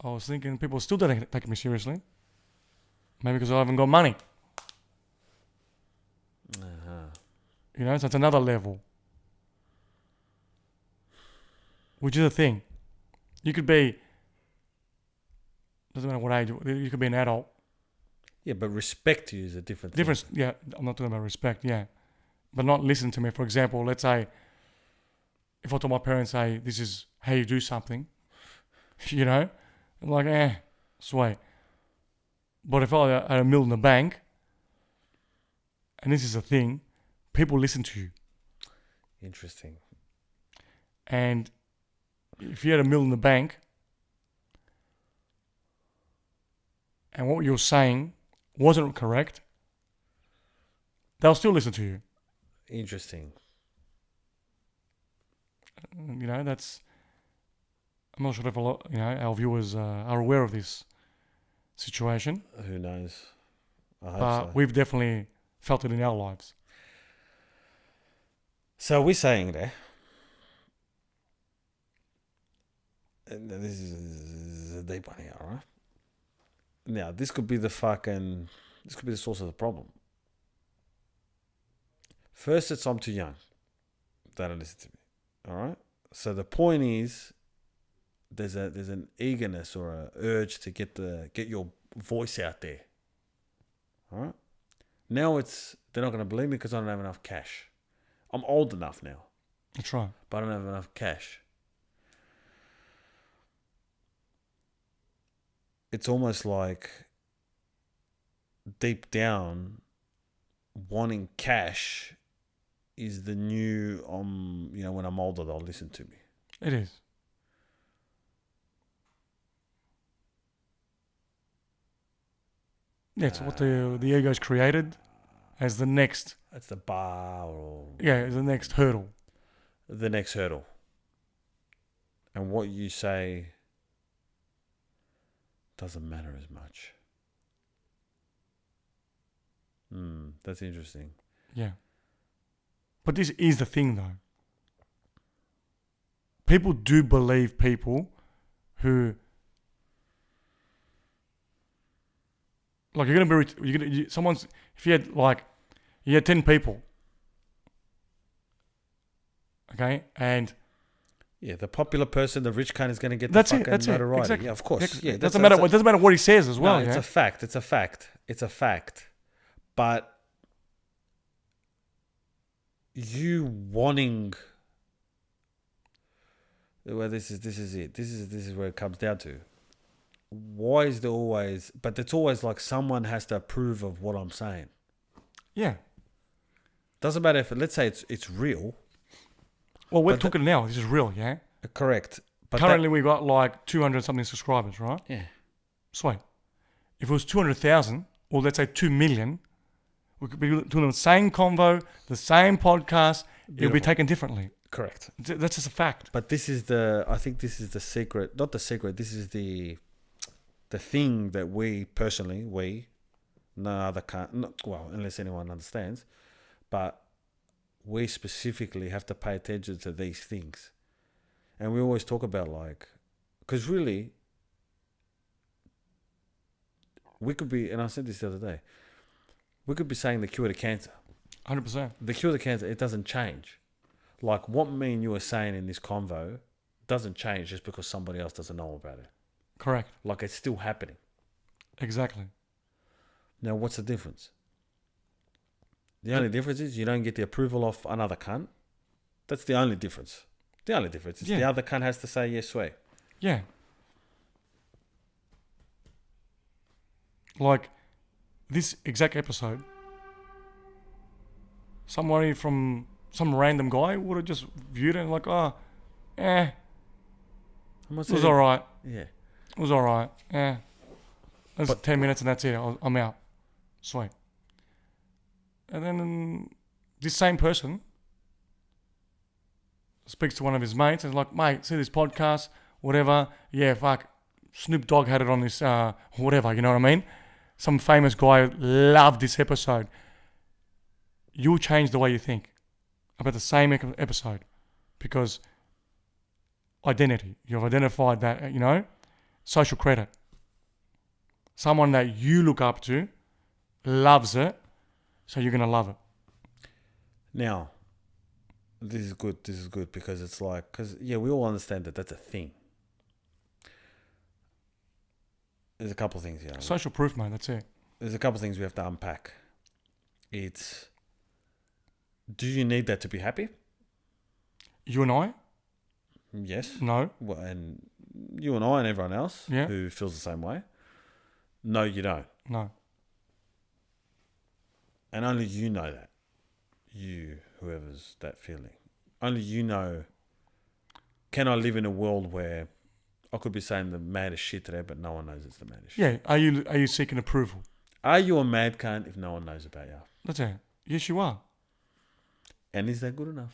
Speaker 2: I was thinking people still don't take me seriously. Maybe because I haven't got money.
Speaker 1: Uh-huh.
Speaker 2: So it's another level. Which is a thing. You could be, doesn't matter what age, you could be an adult.
Speaker 1: Yeah, but respect to you is a different thing.
Speaker 2: Difference, yeah, I'm not talking about respect, yeah. But not listen to me. For example, let's say, if I told my parents, hey, this is how you do something, I'm like, sweet. But if I had $1 million in the bank, and this is a thing, people listen to you.
Speaker 1: Interesting.
Speaker 2: And if you had $1 million in the bank, and what you're saying wasn't correct, they'll still listen to you.
Speaker 1: Interesting.
Speaker 2: That's... I'm not sure if our viewers are aware of this situation.
Speaker 1: Who knows? I hope
Speaker 2: But
Speaker 1: so.
Speaker 2: we've definitely felt it in our lives.
Speaker 1: So we're saying there, and this is a deep one here, right? Now, this could be the source of the problem. First, it's I'm too young. They don't listen to me. All right? So the point is, there's an eagerness or an urge to get your voice out there. All right? Now they're not going to believe me because I don't have enough cash. I'm old enough now.
Speaker 2: That's right.
Speaker 1: But I don't have enough cash. It's almost like deep down, wanting cash is the new, when I'm older, they'll listen to me.
Speaker 2: It is. Yeah, it's what the ego's created as the next...
Speaker 1: That's the bar or...
Speaker 2: Yeah, as the next hurdle.
Speaker 1: The next hurdle. And what you say doesn't matter as much. That's interesting.
Speaker 2: Yeah. But this is the thing, though. people do believe people who, like, you're gonna be someone's. If you had 10 people, okay, and
Speaker 1: Yeah, the popular person, the rich cunt, is going to get the
Speaker 2: that's it.
Speaker 1: fucking
Speaker 2: That's it.
Speaker 1: notoriety.
Speaker 2: Exactly.
Speaker 1: Yeah, of course. Yeah,
Speaker 2: it doesn't matter. It doesn't matter what he says as well.
Speaker 1: No, it's a fact. It's a fact. It's a fact. But you wanting, well, this is it. This is where it comes down to. Why is there always? But it's always like someone has to approve of what I'm saying.
Speaker 2: Yeah.
Speaker 1: Doesn't matter if let's say it's real.
Speaker 2: Well, we're talking now. This is real, yeah.
Speaker 1: Correct. But
Speaker 2: currently we got like 200 something subscribers, right?
Speaker 1: Yeah.
Speaker 2: Sweet. If it was 200,000, or let's say 2 million, we could be doing the same convo, the same podcast. It would be taken differently.
Speaker 1: Correct.
Speaker 2: That's just a fact.
Speaker 1: But I think this is the secret. Not the secret. This is the thing that we personally, no other can't. Well, unless anyone understands, but we specifically have to pay attention to these things, and we always talk about because really, we could be, and I said this the other day, we could be saying the cure to cancer.
Speaker 2: 100%.
Speaker 1: The cure to cancer, it doesn't change. Like what me and you are saying in this convo doesn't change just because somebody else doesn't know about it.
Speaker 2: Correct.
Speaker 1: Like it's still happening.
Speaker 2: Exactly.
Speaker 1: Now, what's the difference? The only difference is you don't get the approval of another cunt. That's the only difference. The only difference is the other cunt has to say yes, sweet.
Speaker 2: Yeah. Like this exact episode, somebody from some random guy would have just viewed it and like, it was all right.
Speaker 1: Yeah.
Speaker 2: It was all right. Yeah. That's 10 minutes and that's it. I'm out. Sweet. And then this same person speaks to one of his mates and is like, mate, see this podcast, whatever. Yeah, fuck. Snoop Dogg had it on this, whatever, you know what I mean? Some famous guy loved this episode. You'll change the way you think about the same episode because identity. You've identified that, social credit. Someone that you look up to loves it, so you're going to love it.
Speaker 1: Now, this is good because it's like, we all understand that that's a thing. There's a couple of things here.
Speaker 2: Social proof, mate, that's it.
Speaker 1: There's a couple of things we have to unpack. It's, do you need that to be happy?
Speaker 2: You and I?
Speaker 1: Yes.
Speaker 2: No.
Speaker 1: Well, and you and I and everyone else who feels the same way. No, you don't.
Speaker 2: No.
Speaker 1: And only you know that. You, whoever's that feeling. Only you know, can I live in a world where I could be saying the maddest shit today, but no one knows it's the maddest shit?
Speaker 2: Yeah. Are you seeking approval?
Speaker 1: Are you a mad cunt if no one knows about you?
Speaker 2: That's it. Yes, you are.
Speaker 1: And is that good enough?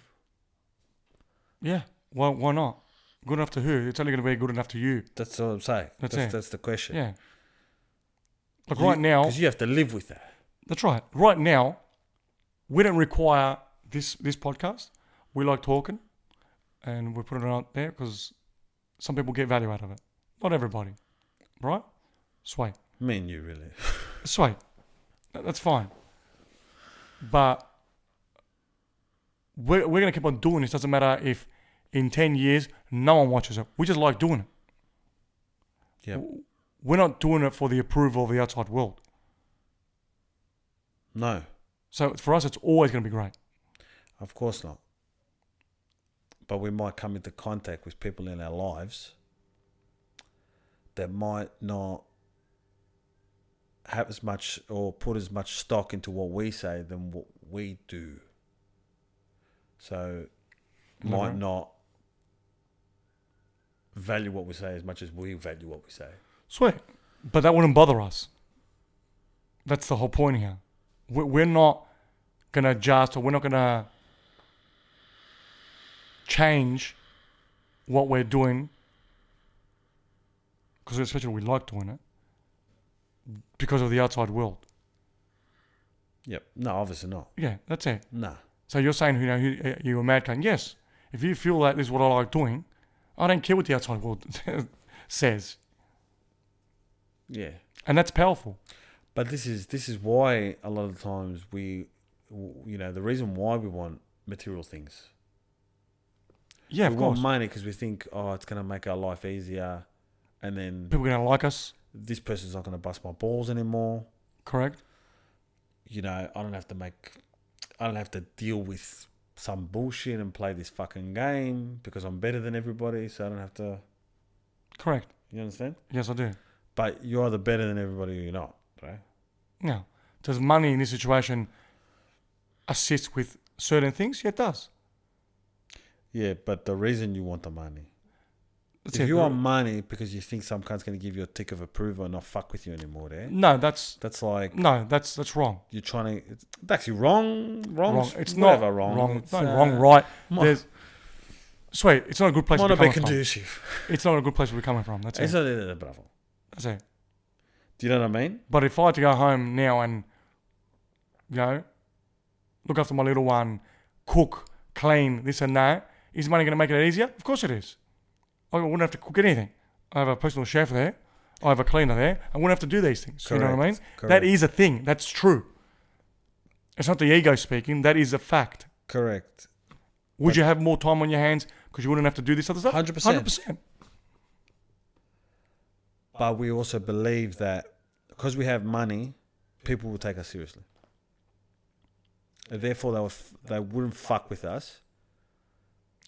Speaker 2: Yeah. Well, why not? Good enough to who? It's only going to be good enough to you.
Speaker 1: That's what I'm saying. That's the question.
Speaker 2: Yeah. Like right now...
Speaker 1: Because you have to live with that.
Speaker 2: That's right. Right now, we don't require this podcast. We like talking and we put it out there because some people get value out of it. Not everybody. Right? Sweet.
Speaker 1: Me and you, really.
Speaker 2: Sweet. That's fine. But we're going to keep on doing this. Doesn't matter if in 10 years no one watches it. We just like doing it.
Speaker 1: Yeah.
Speaker 2: We're not doing it for the approval of the outside world.
Speaker 1: No.
Speaker 2: So for us, it's always going to be great.
Speaker 1: Of course not. But we might come into contact with people in our lives that might not have as much or put as much stock into what we say than what we do. So might not value what we say as much as we value what we say.
Speaker 2: Sweet. But that wouldn't bother us. That's the whole point here. We're not going to adjust or we're not going to change what we're doing because especially we like doing it because of the outside world.
Speaker 1: Yep. No, obviously not.
Speaker 2: Yeah, that's it.
Speaker 1: Nah.
Speaker 2: So you're saying, you're a mad cunt. Yes. If you feel that this is what I like doing, I don't care what the outside world says.
Speaker 1: Yeah.
Speaker 2: And that's powerful.
Speaker 1: But this is why a lot of the times the reason why we want material things.
Speaker 2: Yeah,
Speaker 1: we
Speaker 2: of
Speaker 1: want
Speaker 2: course.
Speaker 1: money because we think, it's going to make our life easier. And then
Speaker 2: People are going to like us.
Speaker 1: this person's not going to bust my balls anymore.
Speaker 2: Correct.
Speaker 1: I don't have to deal with some bullshit and play this fucking game because I'm better than everybody, so I don't have to.
Speaker 2: Correct.
Speaker 1: You understand?
Speaker 2: Yes, I do.
Speaker 1: But you're either better than everybody or you're not, right?
Speaker 2: Now, does money in this situation assist with certain things? Yeah, it does.
Speaker 1: Yeah, but the reason you want the money.
Speaker 2: That's
Speaker 1: if
Speaker 2: it.
Speaker 1: you want money because you think some cunt's going to give you a tick of approval and not fuck with you anymore, there.
Speaker 2: No, that's
Speaker 1: like
Speaker 2: that's wrong.
Speaker 1: you're trying to. It's actually wrong.
Speaker 2: It's
Speaker 1: whatever,
Speaker 2: not
Speaker 1: wrong.
Speaker 2: It's not wrong. Right. There's. Sweet. It's not a good place
Speaker 1: Might
Speaker 2: to
Speaker 1: not
Speaker 2: be
Speaker 1: be
Speaker 2: coming from.
Speaker 1: conducive.
Speaker 2: It's not a good place where we're coming from. That's
Speaker 1: It's
Speaker 2: it.
Speaker 1: not bravo.
Speaker 2: That's it.
Speaker 1: Do you know what I mean?
Speaker 2: But if I had to go home now and, look after my little one, cook, clean, this and that, is money going to make it easier? Of course it is. I wouldn't have to cook anything. I have a personal chef there. I have a cleaner there. I wouldn't have to do these things.
Speaker 1: Correct.
Speaker 2: You know what I mean?
Speaker 1: Correct.
Speaker 2: That is a thing. That's true. It's not the ego speaking. That is a fact.
Speaker 1: Correct.
Speaker 2: Would you have more time on your hands because you wouldn't have to do this other stuff?
Speaker 1: 100%.
Speaker 2: 100%.
Speaker 1: But we also believe that because we have money, people will take us seriously. And therefore, they wouldn't fuck with us.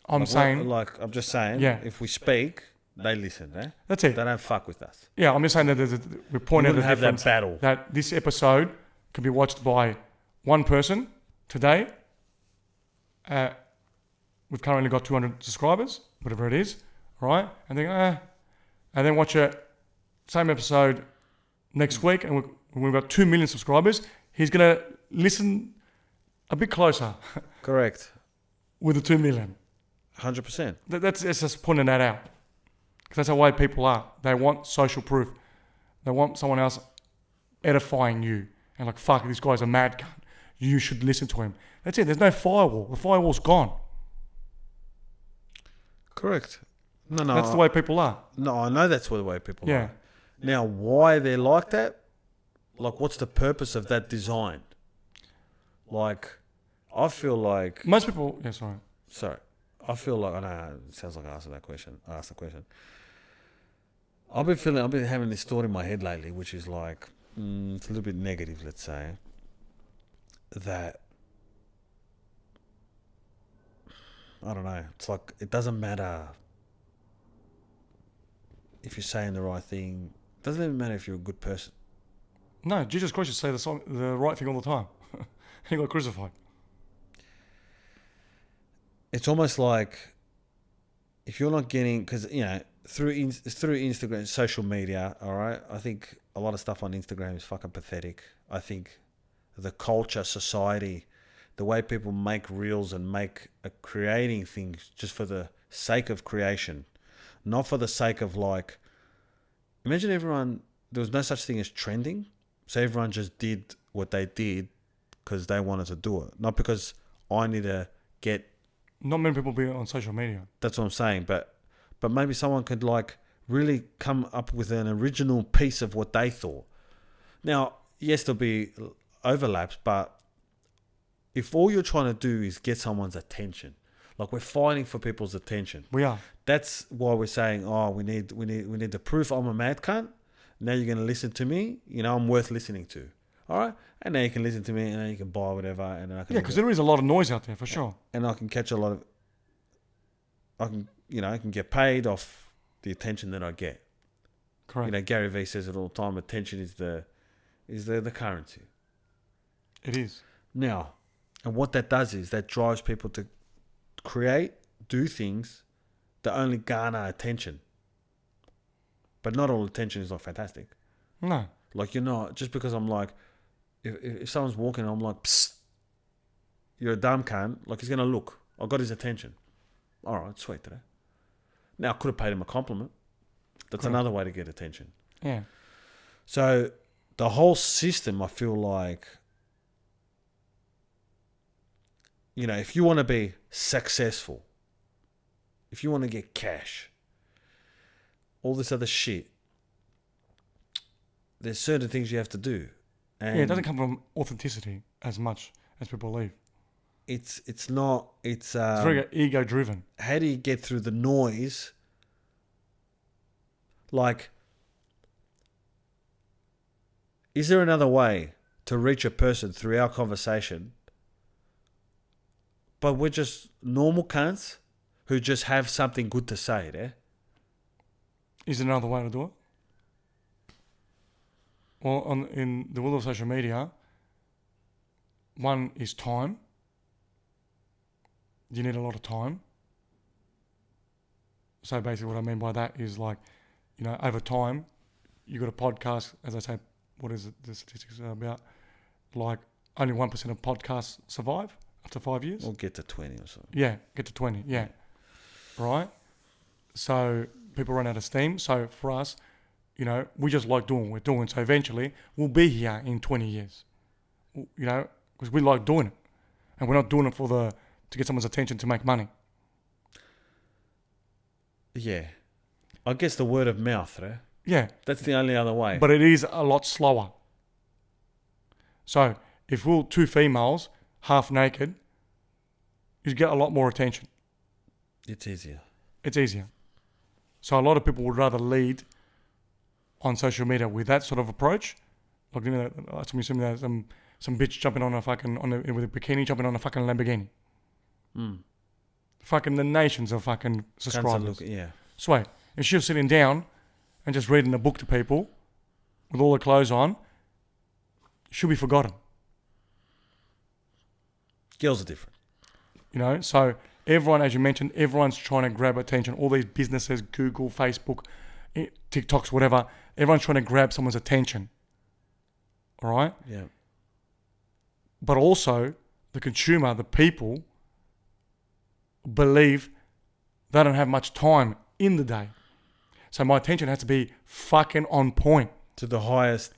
Speaker 2: I'm saying...
Speaker 1: I'm just saying,
Speaker 2: Yeah.
Speaker 1: if we speak, they listen, eh?
Speaker 2: That's it.
Speaker 1: They don't fuck with us.
Speaker 2: Yeah, I'm just saying that we point
Speaker 1: We
Speaker 2: out the
Speaker 1: wouldn't have
Speaker 2: difference.
Speaker 1: that battle.
Speaker 2: That this episode can be watched by one person today. We've currently got 200 subscribers, whatever it is, right? And then watch a same episode next week, and we've got 2 million subscribers. He's gonna listen a bit closer
Speaker 1: Correct.
Speaker 2: with the 2 million.
Speaker 1: 100%.
Speaker 2: That's just pointing that out, because that's the way people are. They want social proof. They want someone else edifying you and like, fuck, this guy's a mad cunt. You should listen to him. That's it. There's no firewall. The firewall's gone.
Speaker 1: Correct. No.
Speaker 2: That's the way people are.
Speaker 1: No, I know that's the way people
Speaker 2: Yeah.
Speaker 1: are. Now, why they're like that? Like, what's the purpose of that design? Like, I feel like...
Speaker 2: Most people... Yeah, sorry.
Speaker 1: Sorry. I feel like... I know, it sounds like I asked the question. I've been having this thought in my head lately, which is like... it's a little bit negative, let's say. That... I don't know. It's like, it doesn't matter if you're saying the right thing. It doesn't even matter if you're a good person.
Speaker 2: No, Jesus Christ should say the right thing all the time. He got crucified.
Speaker 1: It's almost like if you're not getting... Because, through Instagram, social media, all right? I think a lot of stuff on Instagram is fucking pathetic. I think the culture, society, the way people make reels and creating things just for the sake of creation, not for the sake of like... Imagine everyone... There was no such thing as trending. So everyone just did what they did because they wanted to do it. Not because I need to get...
Speaker 2: Not many people be on social media.
Speaker 1: That's what I'm saying. But maybe someone could like really come up with an original piece of what they thought. Now, yes, there'll be overlaps, but if all you're trying to do is get someone's attention, like we're fighting for people's attention.
Speaker 2: We are.
Speaker 1: That's why we're saying, we need the proof I'm a mad cunt. Now you're going to listen to me. I'm worth listening to. All right? And now you can listen to me, and then you can buy whatever. And then I can...
Speaker 2: Yeah, because there is a lot of noise out there, for sure.
Speaker 1: And I can catch a lot of... I can get paid off the attention that I get.
Speaker 2: Correct.
Speaker 1: Gary Vee says it all the time. Attention is the currency.
Speaker 2: It is.
Speaker 1: Now, and what that does is that drives people to do things that only garner attention. But not all attention is like fantastic.
Speaker 2: No.
Speaker 1: Like you're not... Just because I'm like... If someone's walking and I'm like, psst, you're a dumb cunt, like he's going to look. I got his attention. All right, sweet today. Now, I could have paid him a compliment. That's another way to get attention.
Speaker 2: Yeah.
Speaker 1: So, the whole system, I feel like, if you want to be successful, if you want to get cash, all this other shit. There's certain things you have to do. And
Speaker 2: yeah, it doesn't come from authenticity as much as people believe.
Speaker 1: It's not. It's
Speaker 2: very ego driven.
Speaker 1: how do you get through the noise? Like, is there another way to reach a person through our conversation? But we're just normal cunts who just have something good to say there.
Speaker 2: Is there another way to do it? Well, in the world of social media, one is time. You need a lot of time. So basically what I mean by that is like, over time, you got a podcast, as I say, what is it, the statistics are about? Like only 1% of podcasts survive after 5 years.
Speaker 1: Or get to 20 or something.
Speaker 2: Yeah, get to 20, yeah. Right? So people run out of steam. So for us, we just like doing what we're doing. So eventually we'll be here in 20 years, because we like doing it. And we're not doing it to get someone's attention to make money.
Speaker 1: Yeah. I guess the word of mouth, right?
Speaker 2: Yeah.
Speaker 1: That's the only other way.
Speaker 2: But it is a lot slower. So if we're two females, half naked, you get a lot more attention.
Speaker 1: It's easier.
Speaker 2: It's easier. So a lot of people would rather lead on social media with that sort of approach. Like, some bitch jumping on with a bikini, jumping on a fucking Lamborghini. Fucking the nations of fucking subscribers.
Speaker 1: Yeah.
Speaker 2: Sweet. If she was sitting down and just reading a book to people with all her clothes on, she'll be forgotten.
Speaker 1: Girls are different.
Speaker 2: So everyone, as you mentioned, everyone's trying to grab attention. All these businesses, Google, Facebook, TikToks, whatever, everyone's trying to grab someone's attention. All right?
Speaker 1: Yeah.
Speaker 2: But also, the consumer, the people, believe they don't have much time in the day. So my attention has to be fucking on point.
Speaker 1: To the highest.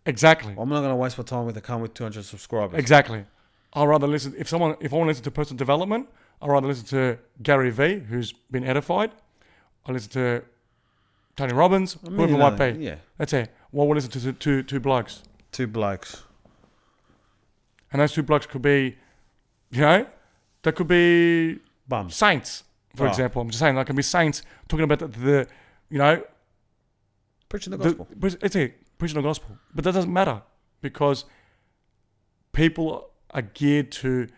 Speaker 2: Exactly.
Speaker 1: I'm not going to waste my time with a cunt with 200 subscribers.
Speaker 2: Exactly. I'd rather listen, if I want to listen to personal development, I'd rather listen to Gary Vee, who's been edified. I listen to Tony Robbins, whoever it might be.
Speaker 1: Yeah.
Speaker 2: That's it. Well, we'll listen to two blokes.
Speaker 1: Two blokes.
Speaker 2: And those two blokes could be, they could be
Speaker 1: Bums.
Speaker 2: saints, for example. I'm just saying, they can be saints talking about the
Speaker 1: Preaching the gospel.
Speaker 2: It's it, preaching the gospel. But that doesn't matter because people are geared to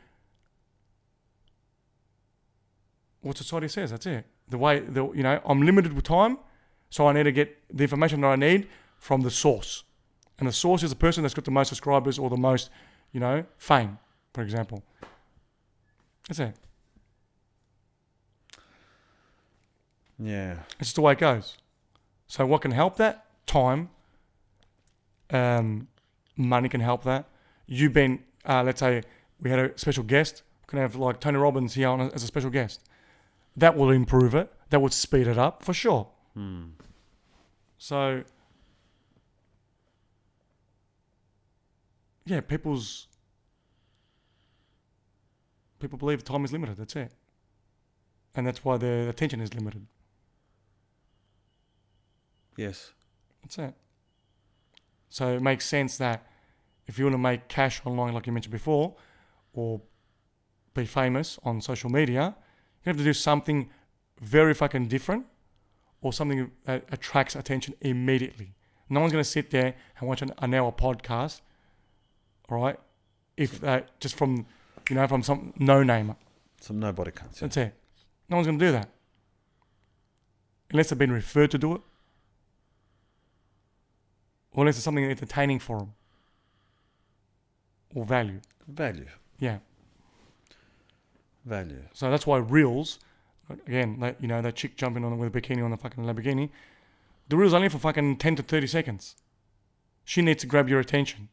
Speaker 2: what society says. That's it. I'm limited with time, so I need to get the information that I need from the source. And the source is the person that's got the most subscribers or the most, fame, for example. That's it.
Speaker 1: Yeah.
Speaker 2: It's just the way it goes. So what can help that? Time. Money can help that. You've been, let's say we had a special guest. We can have like Tony Robbins here on as a special guest. That will improve it. That would speed it up for sure. So, yeah, people believe time is limited. That's it. And that's why their attention is limited.
Speaker 1: Yes.
Speaker 2: That's it. So it makes sense that if you want to make cash online, like you mentioned before, or be famous on social media, you have to do something very fucking different or something that attracts attention immediately. No one's going to sit there and watch an hour podcast, all right, if just from some no-namer.
Speaker 1: Some nobody can't.
Speaker 2: That's it. No one's going to do that. Unless they've been referred to do it. Or unless it's something entertaining for them. Or value.
Speaker 1: Value.
Speaker 2: Yeah.
Speaker 1: Value.
Speaker 2: So that's why reels, again, that chick jumping on with a bikini on the fucking Lamborghini, the reel's only for fucking 10 to 30 seconds. She needs to grab your attention.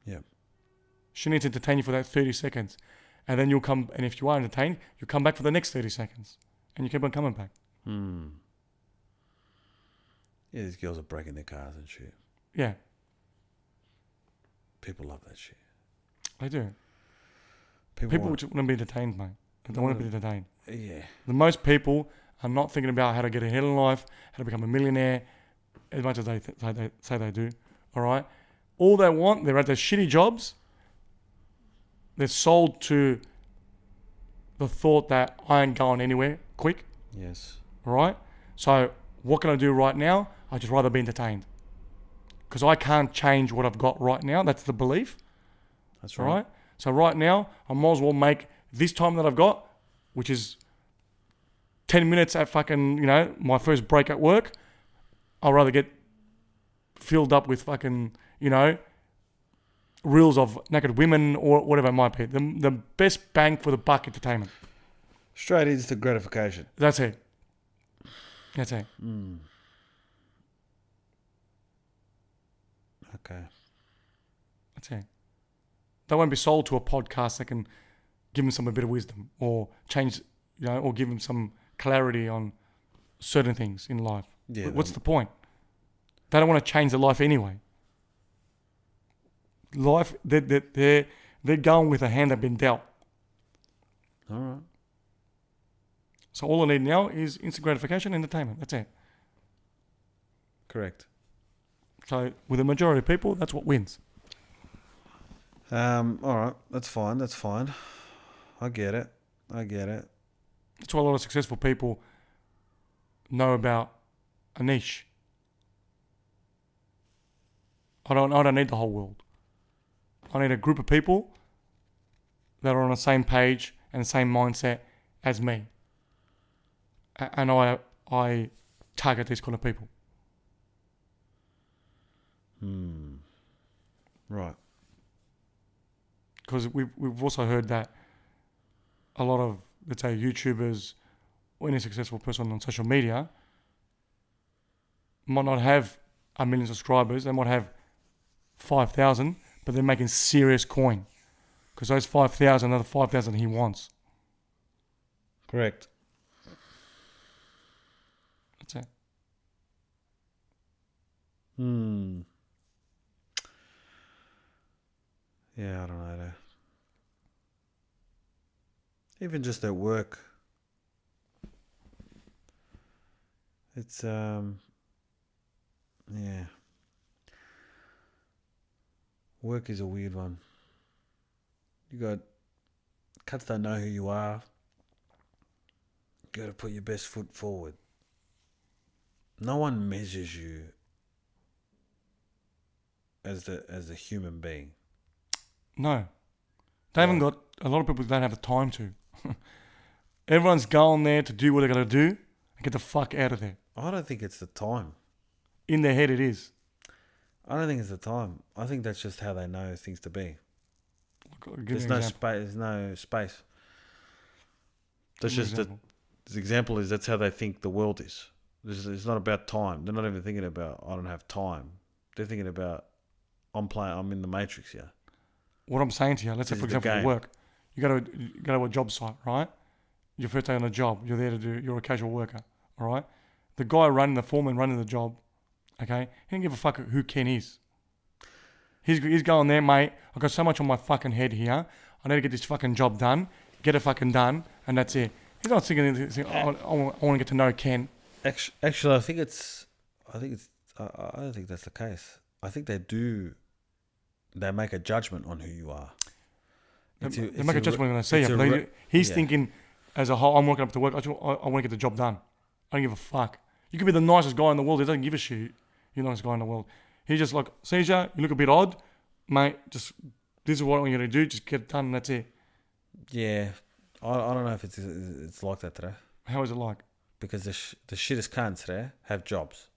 Speaker 1: Yeah.
Speaker 2: She needs to entertain you for that 30 seconds. And then you'll come, and if you are entertained, you'll come back for the next 30 seconds. And you keep on coming back.
Speaker 1: Yeah, these girls are breaking their cars and shit.
Speaker 2: Yeah.
Speaker 1: People love that shit.
Speaker 2: They do. People just want to be entertained, mate. They want to be entertained.
Speaker 1: Yeah.
Speaker 2: The most people are not thinking about how to get ahead in life, how to become a millionaire, as much as they say they do. All right. All they want, they're at their shitty jobs. They're sold to the thought that I ain't going anywhere quick.
Speaker 1: Yes.
Speaker 2: All right. So what can I do right now? I'd just rather be entertained. Because I can't change what I've got right now. That's the belief.
Speaker 1: That's
Speaker 2: All
Speaker 1: right.
Speaker 2: right. So right now, I might as well make this time that I've got, which is 10 minutes at fucking, my first break at work. I'd rather get filled up with fucking, reels of naked women or whatever it might be. The best bang for the buck entertainment.
Speaker 1: Straight into gratification.
Speaker 2: That's it. That's it.
Speaker 1: Okay.
Speaker 2: That's it. They won't be sold to a podcast that can give them a bit of wisdom or change, or give them some clarity on certain things in life.
Speaker 1: Yeah.
Speaker 2: What's the point? They don't want to change their life anyway. Life, they're going with a hand they've been dealt.
Speaker 1: All right.
Speaker 2: So all I need now is instant gratification, entertainment. That's it.
Speaker 1: Correct.
Speaker 2: So with the majority of people, that's what wins.
Speaker 1: All right. That's fine. That's fine. I get it.
Speaker 2: That's why a lot of successful people know about a niche. I don't need the whole world. I need a group of people that are on the same page and the same mindset as me. And I target these kind of people.
Speaker 1: Right.
Speaker 2: Because we've also heard that a lot of, let's say, YouTubers or any successful person on social media might not have 1 million subscribers. They might have 5,000, but they're making serious coin. Because those 5,000 are the 5,000 he wants.
Speaker 1: Correct.
Speaker 2: That's it.
Speaker 1: Yeah, I don't know. Even just at work, it's yeah. Work is a weird one. You got cats don't know who you are. You got to put your best foot forward. No one measures you as a human being.
Speaker 2: No. They haven't got, a lot of people don't have the time to. Everyone's going there to do what they're going to do and get the fuck out of there.
Speaker 1: I don't think it's the time.
Speaker 2: In their head it is.
Speaker 1: I don't think it's the time. I think that's just how they know things to be.
Speaker 2: There's
Speaker 1: There's no space. That's just the example is that's how they think the world is. It's not about time. They're not even thinking about I don't have time. They're thinking about I'm in the matrix here.
Speaker 2: What I'm saying to you, let's say for example work. You go to a job site, right? Your first day on the job, you're a casual worker, all right? The guy the foreman running the job, okay? He don't give a fuck who Ken is. He's going there, mate. I've got so much on my fucking head here. I need to get this fucking job done, get it fucking done, and that's it. He's not thinking, I want to get to know Ken.
Speaker 1: Actually, I don't think that's the case. I think they make a judgment on who you are.
Speaker 2: They make a judgment when they see you. He's thinking, as a whole, I'm working up to work. I want to get the job done. I don't give a fuck. You could be the nicest guy in the world. He doesn't give a shit. You're the nicest guy in the world. He's just like, sees you look a bit odd. Mate, just this is what I'm going to do. Just get it done and that's it.
Speaker 1: Yeah. I don't know if it's like that today.
Speaker 2: How is it like?
Speaker 1: Because the shittest cunts today have jobs.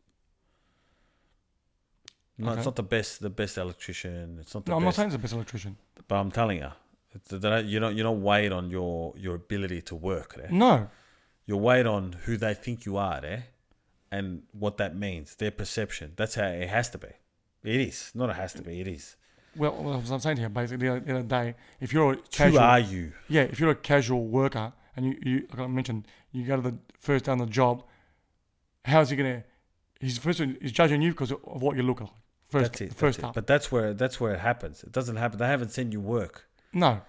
Speaker 1: No,
Speaker 2: Okay.
Speaker 1: It's not the best electrician. It's not the
Speaker 2: No,
Speaker 1: best.
Speaker 2: I'm not saying it's the best electrician.
Speaker 1: But I'm telling you, you don't weigh on your ability to work there.
Speaker 2: No.
Speaker 1: You're weighed on who they think you are there, and what that means, their perception. That's how it has to be. It is not. It has to be. It is.
Speaker 2: Well, as I'm saying here, basically, at the end of the day, if you're a casual,
Speaker 1: who are you?
Speaker 2: Yeah, if you're a casual worker and you like I mentioned, you go to the first day on the job, how's he gonna? He's judging you because of what you look like. First up.
Speaker 1: But that's where it happens. It doesn't happen. They haven't seen you work.
Speaker 2: No.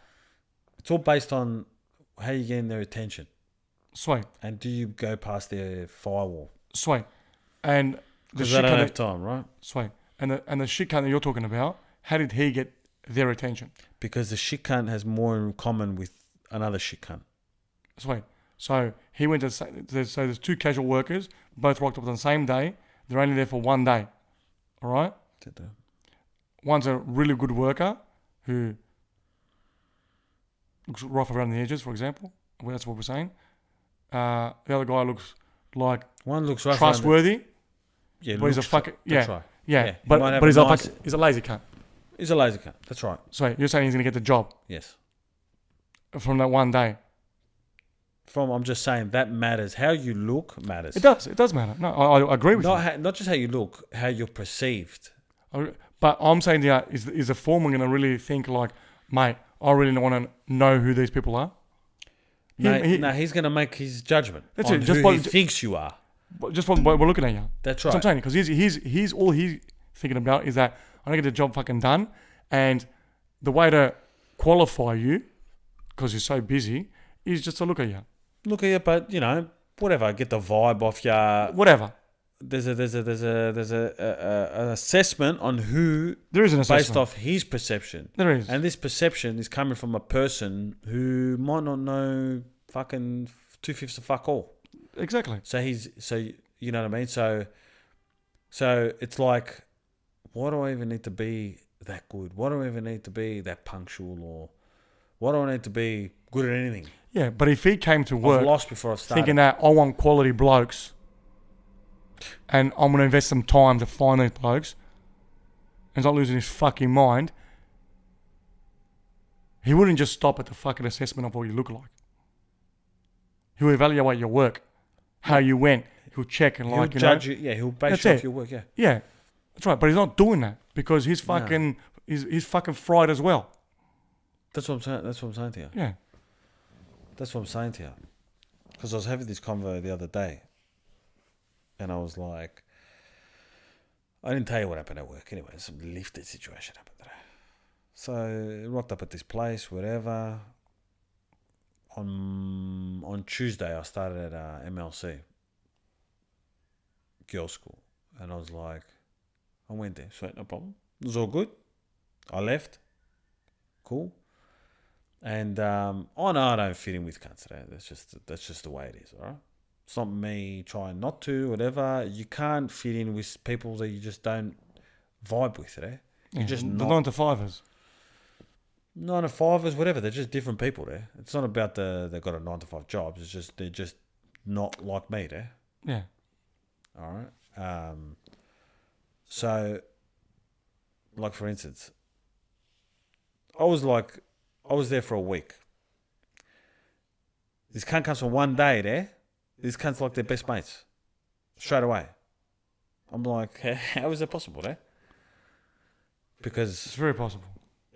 Speaker 1: It's all based on how you gain their attention.
Speaker 2: Sweet.
Speaker 1: And do you go past their firewall?
Speaker 2: Sweet. And the
Speaker 1: Because they
Speaker 2: shit
Speaker 1: don't
Speaker 2: cunt
Speaker 1: have
Speaker 2: that,
Speaker 1: time, right?
Speaker 2: sweet. And the shit cunt that you're talking about, how did he get their attention?
Speaker 1: Because the shit cunt has more in common with another shit cunt.
Speaker 2: Sweet. So he went to so there's two casual workers, both rocked up on the same day. They're only there for 1 day. All right. One's a really good worker who looks rough around the edges, for example. Well, that's what we're saying. The other guy looks like
Speaker 1: One looks rough.
Speaker 2: trustworthy,
Speaker 1: Yeah,
Speaker 2: but he's a fucking
Speaker 1: That's right.
Speaker 2: yeah.
Speaker 1: He
Speaker 2: But
Speaker 1: might have
Speaker 2: but he's
Speaker 1: a
Speaker 2: a
Speaker 1: nice-
Speaker 2: fucking, he's a lazy cunt.
Speaker 1: He's a lazy cunt. That's right.
Speaker 2: So you're saying he's gonna get the job
Speaker 1: Yes.
Speaker 2: from that 1 day?
Speaker 1: I'm just saying that matters. How you look matters.
Speaker 2: It does. It does matter. No, I agree with you.
Speaker 1: Not just how you look, how you're perceived.
Speaker 2: But I'm saying, yeah, is the foreman going to really think like, mate, I really want to know who these people are?
Speaker 1: He's going to make his judgment
Speaker 2: That's
Speaker 1: on
Speaker 2: it, just
Speaker 1: who he thinks you are.
Speaker 2: Just what we're looking at you.
Speaker 1: That's
Speaker 2: That's
Speaker 1: right.
Speaker 2: what I'm saying. Because he's all he's thinking about is that I get the job fucking done. And the way to qualify you, because you're so busy, is just to look at you.
Speaker 1: Look at you, but whatever. Get the vibe off you.
Speaker 2: Whatever.
Speaker 1: There's an assessment on who
Speaker 2: There is an assessment.
Speaker 1: based off his perception.
Speaker 2: There is.
Speaker 1: And this perception is coming from a person who might not know fucking 2/5 of fuck all.
Speaker 2: Exactly.
Speaker 1: So you know what I mean? So it's like, why do I even need to be that good? Why do I even need to be that punctual? Or why do I need to be good at anything?
Speaker 2: Yeah, but if he came to
Speaker 1: I've
Speaker 2: work
Speaker 1: lost before I've started.
Speaker 2: thinking that I want quality blokes and I'm going to invest some time to find these blokes and he's not losing his fucking mind, he wouldn't just stop at the fucking assessment of what you look like. He'll evaluate your work, how you went. He'll check and
Speaker 1: He'll
Speaker 2: like,
Speaker 1: judge you. Yeah, he'll base
Speaker 2: That's
Speaker 1: you
Speaker 2: it.
Speaker 1: off your work. Yeah.
Speaker 2: Yeah, that's right. But he's not doing that because he's fucking, he's fucking fried as well.
Speaker 1: That's what I'm saying. That's what I'm saying to you.
Speaker 2: Yeah.
Speaker 1: That's what I'm saying to you. Because I was having this convo the other day, and I was like, I didn't tell you what happened at work anyway. Some lifted situation happened today. So rocked up at this place, whatever. On Tuesday, I started at MLC, girls' school, and I was like, I went there, sweet, no problem. It was all good. I left, cool. And I know I don't fit in with cunts today. That's just the way it is, all right? It's not me trying not to, whatever. You can't fit in with people that you just don't vibe with today. You're just
Speaker 2: the
Speaker 1: not
Speaker 2: 9-to-5ers.
Speaker 1: 9-to-5ers, whatever. They're just different people there. It's not about they've got a 9-to-5 jobs. It's just they're just not like me there.
Speaker 2: Yeah.
Speaker 1: All right. So, like for instance, I was there for a week. This cunt comes for 1 day there. This cunt's like their best mates. Straight away. I'm like, how is that possible there? Because
Speaker 2: It's very possible.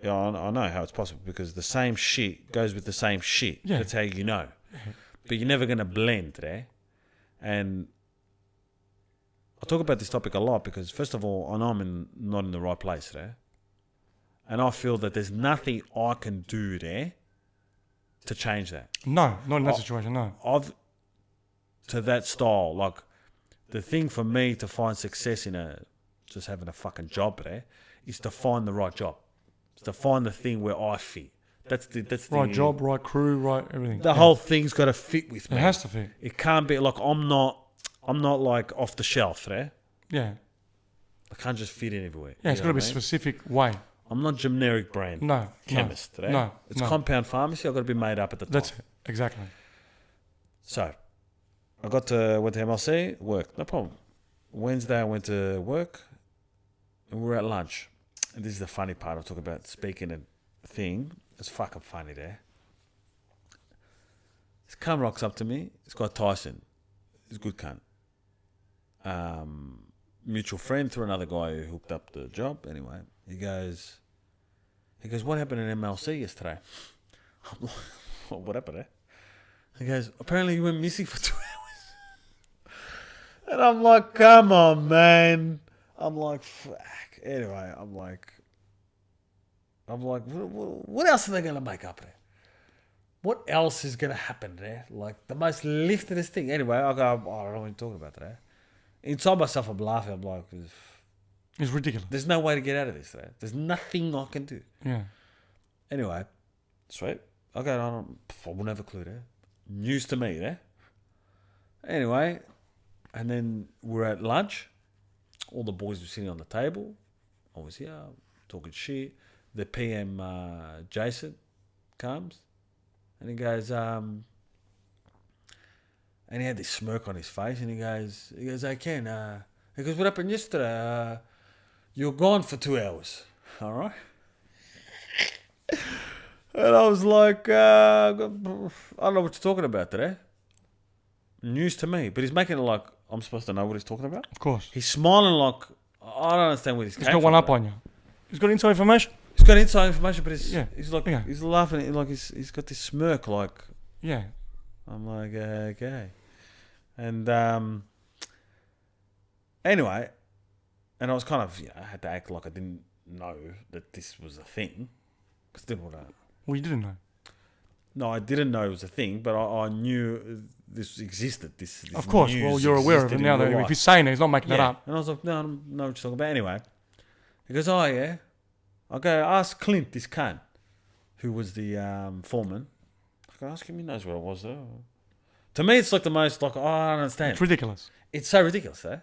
Speaker 1: yeah, I know how it's possible because the same shit goes with the same shit.
Speaker 2: Yeah.
Speaker 1: That's how you know. But you're never going to blend there. And I talk about this topic a lot because, first of all, I know I'm not in the right place there. And I feel that there's nothing I can do there to change that.
Speaker 2: No, not in that situation, no.
Speaker 1: To that style, like the thing for me to find success in just having a fucking job there is to find the right job. It's to find the thing where I fit. That's the
Speaker 2: Right job, right crew, right everything.
Speaker 1: The whole thing's got to fit with me.
Speaker 2: It has to fit.
Speaker 1: It can't be like I'm not like off the shelf there.
Speaker 2: Yeah.
Speaker 1: I can't just fit in everywhere.
Speaker 2: Yeah, it's got to be a specific way.
Speaker 1: I'm not generic brand
Speaker 2: No.
Speaker 1: chemist today.
Speaker 2: No.
Speaker 1: It's compound pharmacy. I've got to be made up at the top.
Speaker 2: That's it. Exactly.
Speaker 1: So, I went to MLC, work, no problem. Wednesday I went to work, and we were at lunch. And this is the funny part. I'll talk about speaking and thing. It's fucking funny there. This cunt rocks up to me. It's got Tyson. He's a good cunt. Mutual friend through another guy who hooked up the job. Anyway, he goes, what happened in MLC yesterday? I'm like, what happened there? He goes, apparently you went missing for 2 hours. And I'm like, come on, man. I'm like, fuck. Anyway, I'm like, what else are they going to make up there? what else is going to happen there? Like, the most liftedest thing. Anyway, I go, I don't know what you're talking about today. Inside myself, I'm laughing. I'm like,
Speaker 2: It's ridiculous.
Speaker 1: there's no way to get out of this today. There's nothing I can do.
Speaker 2: Yeah.
Speaker 1: Anyway, sweet. I will never clue there. News to me there. Anyway, and then we're at lunch. All the boys were sitting on the table. I was here talking shit. The PM, Jason, comes and he goes, and he had this smirk on his face and he goes, hey Ken, he goes, what happened yesterday? You were gone for 2 hours. All right. And I was like, I don't know what you're talking about today. News to me. But he's making it like I'm supposed to know what he's talking about.
Speaker 2: Of course.
Speaker 1: He's smiling like, I don't understand where this came from.
Speaker 2: He's got one up on you. He's got inside information.
Speaker 1: He's got inside information, but he's like,
Speaker 2: Yeah.
Speaker 1: he's laughing, like he's got this smirk like.
Speaker 2: Yeah.
Speaker 1: I'm like, okay. And anyway, and I was kind of, I had to act like I didn't know that this was a thing. Because I didn't want to.
Speaker 2: Well, you didn't know.
Speaker 1: No, I didn't know it was a thing, but I knew this existed. This
Speaker 2: of course.
Speaker 1: news
Speaker 2: Well, you're aware of it
Speaker 1: existed
Speaker 2: now.
Speaker 1: in real
Speaker 2: If
Speaker 1: life.
Speaker 2: he's saying it, he's not making it up.
Speaker 1: And I was like, no, I don't know what you're talking about. Anyway, he goes, oh, yeah. I go, ask Clint, this cunt, who was the foreman. I go, ask him, he knows where I was, though. To me, it's like the most, like, oh, I don't understand.
Speaker 2: It's ridiculous.
Speaker 1: It's so ridiculous, eh?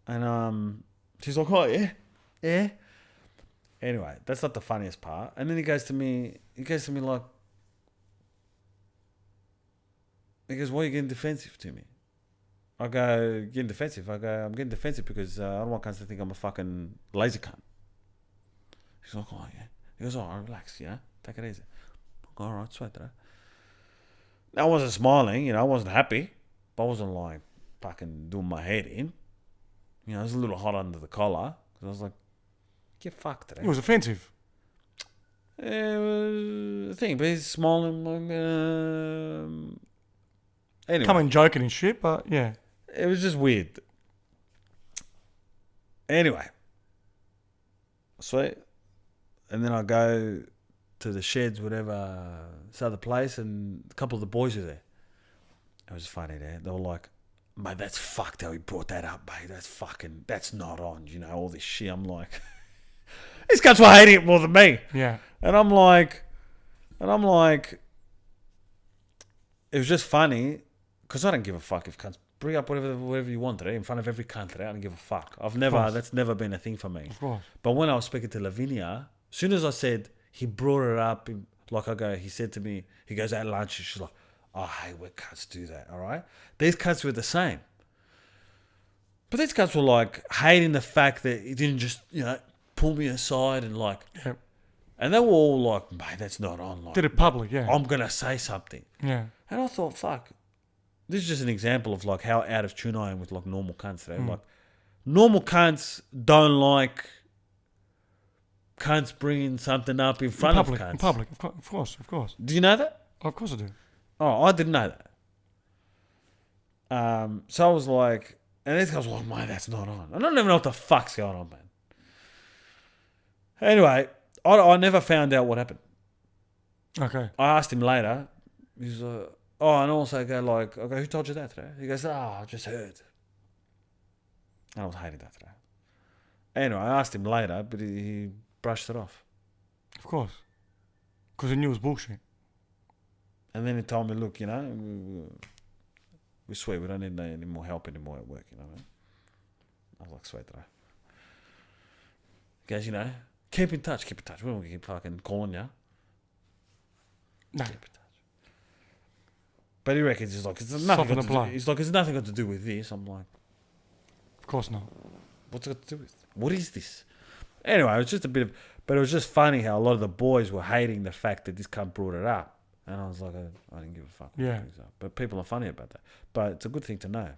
Speaker 1: And she's like, oh, yeah? Yeah? Anyway, that's not the funniest part. And then he goes to me like, he goes, why are you getting defensive to me? I go, getting defensive? I go, I'm getting defensive because I don't want cunts to think I'm a fucking lazy cunt. He's like, oh, yeah. He goes, oh, relax, take it easy. I go, all right, sweet, right? I wasn't smiling, I wasn't happy, but I wasn't like fucking doing my head in. I was a little hot under the collar because I was like, get fucked today.
Speaker 2: It was offensive.
Speaker 1: It was a thing, but he's smiling like, anyway.
Speaker 2: Coming joking and shit, but yeah.
Speaker 1: It was just weird. Anyway. Sweet. And then I go to the sheds, whatever, this other place, and a couple of the boys were there. It was funny there. They were like, mate, that's fucked how he brought that up, mate. That's not on, all this shit. I'm like, these guys were hating it more than me.
Speaker 2: Yeah.
Speaker 1: And I'm like, it was just funny, because I don't give a fuck if cunts bring up whatever you want today in front of every cunt today. I don't give a fuck. That's never been a thing for me.
Speaker 2: Of course.
Speaker 1: But when I was speaking to Lavinia, as soon as I said, he brought it up, he said to me, he goes at lunch, and she's like, oh, hey, we cunts do that, all right? These cunts were the same. But these cunts were like hating the fact that he didn't just, pull me aside and like,
Speaker 2: yeah.
Speaker 1: And they were all like, mate, that's not on. Like,
Speaker 2: did it public, yeah.
Speaker 1: I'm going to say something.
Speaker 2: Yeah.
Speaker 1: And I thought, fuck, this is just an example of like how out of tune I am with like normal cunts today. Like, normal cunts don't like cunts bringing something up in front of cunts.
Speaker 2: In public, of course.
Speaker 1: Do you know that?
Speaker 2: Of course I do.
Speaker 1: Oh, I didn't know that. So I was like, and these guys were like, mate, that's not on. I don't even know what the fuck's going on, man. Anyway, I never found out what happened.
Speaker 2: Okay.
Speaker 1: I asked him later. He's like, oh, and also I go, who told you that today? He goes, I just heard. And I was hating that today. Anyway, I asked him later, but he brushed it off.
Speaker 2: Of course. Because he knew it was bullshit.
Speaker 1: And then he told me, look, we swear we don't need any more help anymore at work, what I mean? I was like, sweet today. He goes, keep in touch. We don't want to keep fucking calling you.
Speaker 2: No.
Speaker 1: Keep in touch. But he reckons it's nothing got to do with this. I'm like,
Speaker 2: of course not.
Speaker 1: What's it got to do with? What is this? Anyway, it was just but it was just funny how a lot of the boys were hating the fact that this cunt brought it up. And I was like, I didn't give a fuck.
Speaker 2: Yeah.
Speaker 1: But people are funny about that. But it's a good thing to know.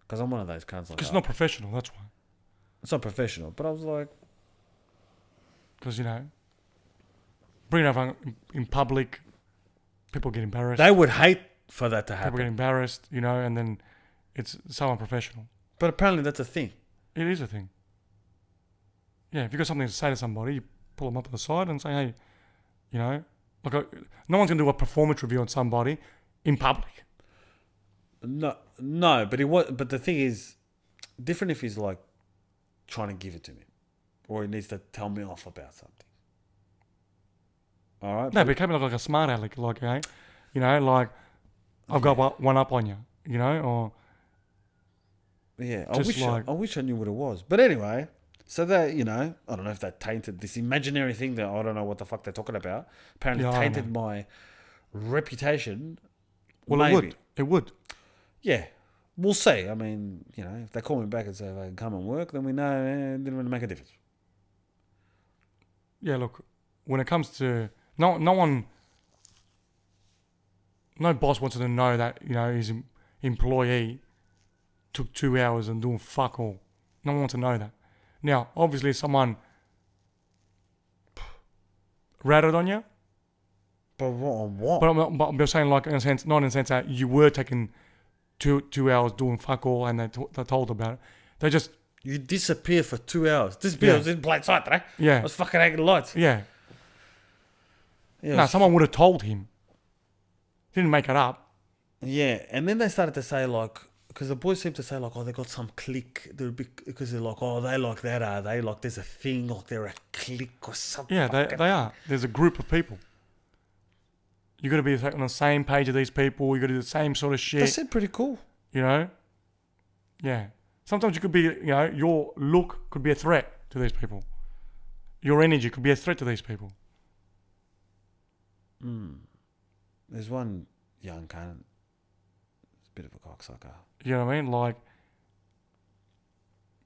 Speaker 1: Because I'm one of those cunts like,
Speaker 2: because it's not professional, that's why.
Speaker 1: It's not professional. But I was like,
Speaker 2: because, bringing it up in public, people get embarrassed.
Speaker 1: They would hate for that to happen.
Speaker 2: People get embarrassed, and then it's so unprofessional.
Speaker 1: But apparently that's a thing.
Speaker 2: It is a thing. Yeah, if you've got something to say to somebody, you pull them up on the side and say, hey, Like, no one's gonna do a performance review on somebody in public.
Speaker 1: No, but the thing is, different if he's like trying to give it to me, or he needs to tell me off about something. All right.
Speaker 2: No, but it can't be like a smart aleck, like, you know, like I've got one up on you, you know, or
Speaker 1: yeah.
Speaker 2: just
Speaker 1: I wish I knew what it was. But anyway, so that I don't know if that tainted this imaginary thing that I don't know what the fuck they're talking about. Apparently tainted my reputation.
Speaker 2: Well,
Speaker 1: maybe.
Speaker 2: It would.
Speaker 1: Yeah. We'll see. I mean, if they call me back and say I can come and work, then we know it didn't really make a difference.
Speaker 2: Yeah, look, when it comes to no boss wants to know that his employee took 2 hours and doing fuck all. No one wants to know that. Now, obviously, someone ratted on you.
Speaker 1: But what?
Speaker 2: But I'm just saying, like, in a sense, not in the sense that you were taking two hours doing fuck all and they told about it. They just...
Speaker 1: You disappear for 2 hours. Disappear. I was in plain sight, right?
Speaker 2: Yeah.
Speaker 1: I was fucking hanging the lights.
Speaker 2: Yeah. No, someone would have told him. Didn't make it up.
Speaker 1: Yeah, and then they started to say, like, because the boys seem to say, like, oh, they got some clique. Because they're like, oh, they like that, are they? Like, there's a thing, like, they're a clique or something.
Speaker 2: Yeah, they are. There's a group of people. You got to be on the same page of these people. You got to do the same sort of shit.
Speaker 1: They seem pretty cool.
Speaker 2: You know? Yeah. Sometimes you could be, your look could be a threat to these people. Your energy could be a threat to these people.
Speaker 1: There's one young cunt. He's a bit of a cocksucker.
Speaker 2: You know what I mean? Like,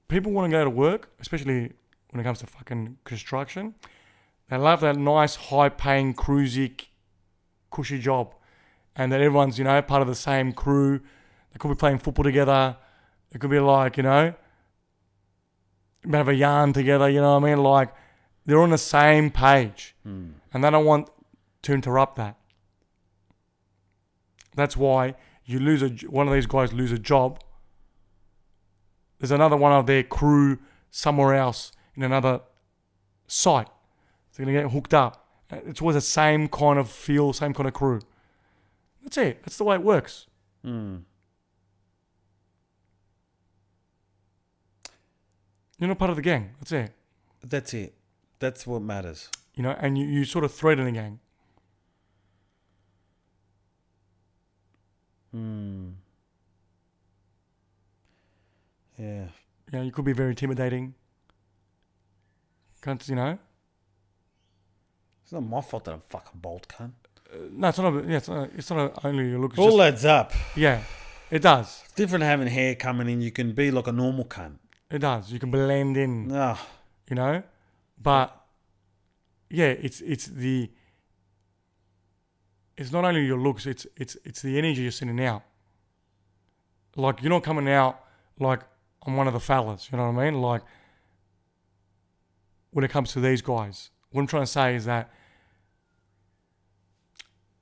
Speaker 2: people want to go to work, especially when it comes to fucking construction. They love that nice, high-paying, cruisy, cushy job. And that everyone's, part of the same crew. They could be playing football together. It could be like, have a yarn together, you know what I mean? Like, they're on the same page. And they don't want to interrupt that. That's why you one of these guys lose a job. There's another one of their crew somewhere else in another site. They're going to get hooked up. It's always the same kind of feel, same kind of crew. That's it. That's the way it works. You're not part of the gang. That's it.
Speaker 1: That's it. That's what matters.
Speaker 2: And you sort of threaten the gang.
Speaker 1: Yeah.
Speaker 2: You could be very intimidating. It's
Speaker 1: not my fault that I'm fucking bold, cunt.
Speaker 2: No, it's not. It's not only your look.
Speaker 1: It all adds up.
Speaker 2: Yeah, it does.
Speaker 1: It's different having hair coming in. You can be like a normal cunt.
Speaker 2: It does. You can blend in.
Speaker 1: Oh.
Speaker 2: But yeah, it's not only your looks. It's the energy you're sending out. Like, you're not coming out like I'm one of the fellas. You know what I mean? Like, when it comes to these guys, what I'm trying to say is that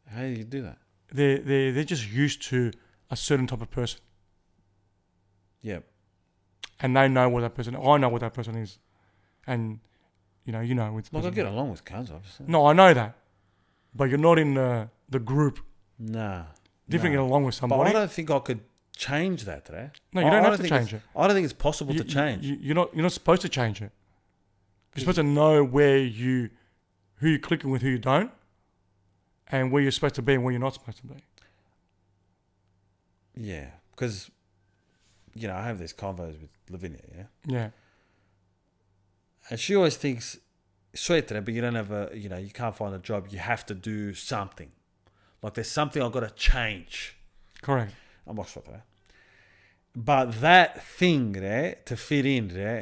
Speaker 1: how do you do that?
Speaker 2: They're just used to a certain type of person.
Speaker 1: Yep.
Speaker 2: And they know what that person. I know what that person is, and with.
Speaker 1: Like, I get along with cunts, obviously.
Speaker 2: No, I know that, but you're not in the group.
Speaker 1: Nah.
Speaker 2: Different get along with somebody.
Speaker 1: But I don't think I could change that today.
Speaker 2: No, you don't have to change it.
Speaker 1: I don't think it's possible to change.
Speaker 2: You're not supposed to change it. You're supposed to know who you're clicking with, who you don't, and where you're supposed to be and where you're not supposed to be.
Speaker 1: Yeah, because I have these convos with Lavinia, yeah?
Speaker 2: Yeah.
Speaker 1: And she always thinks, sweet today, but you don't have you can't find a job. You have to do something. Like, there's something I've got to change.
Speaker 2: Correct.
Speaker 1: I'm not sure today. But that thing there, to fit in there,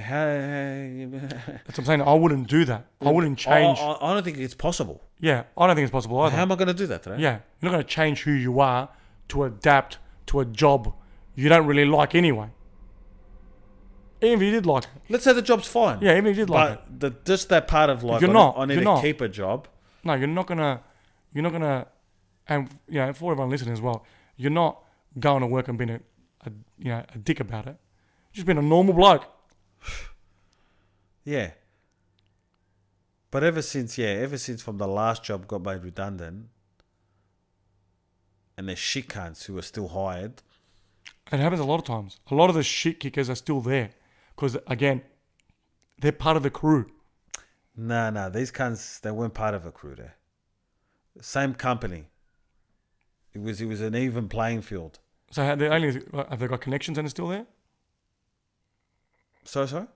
Speaker 2: that's what I'm saying. I wouldn't do that. I wouldn't change.
Speaker 1: I don't think it's possible.
Speaker 2: Yeah, I don't think it's possible either.
Speaker 1: How am I going to do that today?
Speaker 2: Yeah, you're not going to change who you are to adapt to a job you don't really like anyway. Even if you did like it.
Speaker 1: Let's say the job's fine.
Speaker 2: Yeah, even if you did like it.
Speaker 1: Just that part of like, I need to keep a job.
Speaker 2: No, you're not gonna, and for everyone listening as well, you're not going to work and being a dick about it. Just being a normal bloke.
Speaker 1: Yeah. But ever since from the last job got made redundant, and there's shit cunts who are still hired.
Speaker 2: It happens a lot of times. A lot of the shit kickers are still there because, again, they're part of the crew.
Speaker 1: Nah, these cunts, they weren't part of a crew there. Same company. It was an even playing field.
Speaker 2: So have they got connections and they're still there?
Speaker 1: Sorry?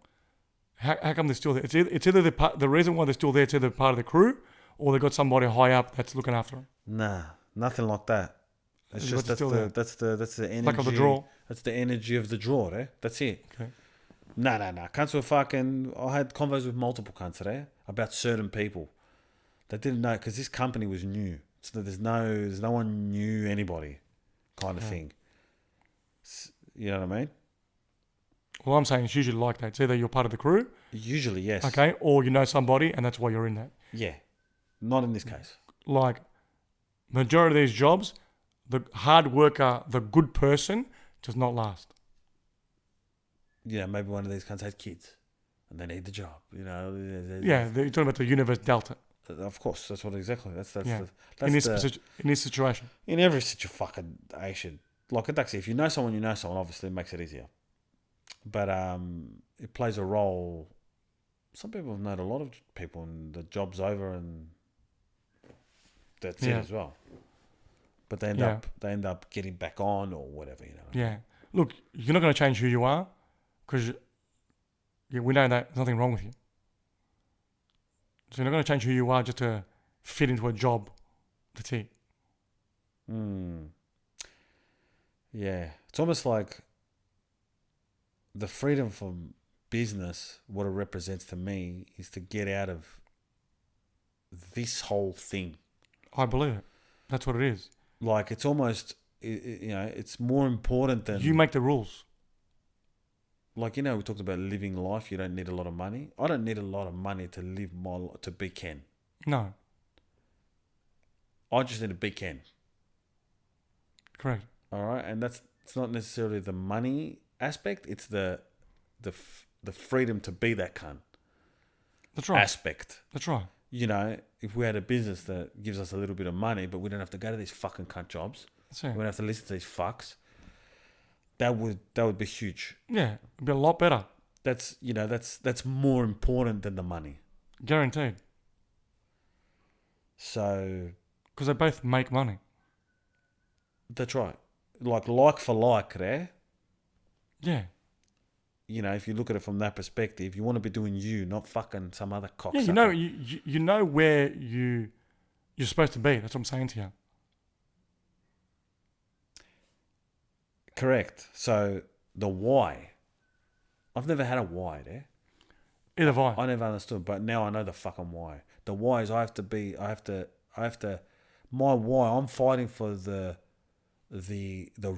Speaker 2: How come they're still there? It's either the reason why they're still there, it's either part of the crew or they got somebody high up that's looking after them.
Speaker 1: Nah, nothing like that. It's just that's the energy.
Speaker 2: Like of the draw.
Speaker 1: That's the energy of the draw, eh? That's it.
Speaker 2: Okay.
Speaker 1: Nah. Cunts were fucking. I had convos with multiple cunts today about certain people. They didn't know because this company was new. So there's no one knew anybody, kind of thing. You know what I mean?
Speaker 2: Well, I'm saying it's usually like that. It's either you're part of the crew.
Speaker 1: Usually, yes.
Speaker 2: Okay, or you know somebody and that's why you're in that.
Speaker 1: Yeah. Not in this case.
Speaker 2: Like, majority of these jobs, the hard worker, the good person, does not last.
Speaker 1: Yeah, maybe one of these cunts had kids and they need the job, you know.
Speaker 2: Yeah, you're talking about the universe delta.
Speaker 1: Of course, that's what exactly. That's
Speaker 2: in this situation.
Speaker 1: In every situation. Like, actually, if you know someone, obviously it makes it easier. But it plays a role. Some people have known a lot of people and the job's over and that's it as well. But they end up getting back on or whatever, you know.
Speaker 2: Yeah. Look, you're not going to change who you are because we know that there's nothing wrong with you. So you're not going to change who you are just to fit into a job. That's it.
Speaker 1: Yeah. It's almost like the freedom from business, what it represents to me is to get out of this whole thing.
Speaker 2: I believe it. That's what it is.
Speaker 1: Like, it's almost, it's more important than...
Speaker 2: You make the rules.
Speaker 1: Like, we talked about living life. You don't need a lot of money. I don't need a lot of money to live to be Ken.
Speaker 2: No.
Speaker 1: I just need to be Ken.
Speaker 2: Correct.
Speaker 1: All right? And it's not necessarily the money aspect. It's the freedom to be that cunt.
Speaker 2: That's right.
Speaker 1: Aspect.
Speaker 2: That's right.
Speaker 1: If we had a business that gives us a little bit of money, but we don't have to go to these fucking cunt jobs.
Speaker 2: That's it.
Speaker 1: We don't have to listen to these fucks. That would be huge.
Speaker 2: Yeah, it'd be a lot better.
Speaker 1: That's more important than the money.
Speaker 2: Guaranteed.
Speaker 1: So,
Speaker 2: because they both make money.
Speaker 1: That's right. Like for like, there.
Speaker 2: Yeah.
Speaker 1: If you look at it from that perspective, you want to be doing not fucking some other cocksucker.
Speaker 2: Yeah, you know where you're supposed to be. That's what I'm saying to you.
Speaker 1: Correct. So the why. I've never had a why there.
Speaker 2: Either have I.
Speaker 1: I never understood, but now I know the fucking why. The why is I have to, my why, I'm fighting for the